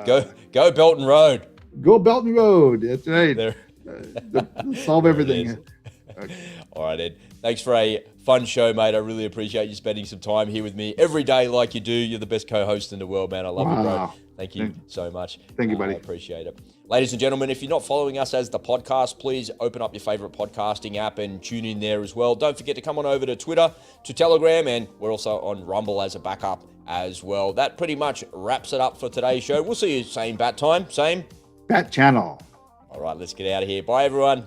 Go Belt and Road. Go Belt and Road. That's right. Solve everything. Okay. All right, Ed. Thanks for a fun show, mate. I really appreciate you spending some time here with me every day like you do. You're the best co-host in the world, man. I love you, bro. Thank you so much. Thank you, buddy. I appreciate it. Ladies and gentlemen, if you're not following us as the podcast, please open up your favorite podcasting app and tune in there as well. Don't forget to come on over to Twitter, to Telegram, and we're also on Rumble as a backup as well. That pretty much wraps it up for today's show. We'll see you same bat time, same bat channel. All right, let's get out of here. Bye, everyone.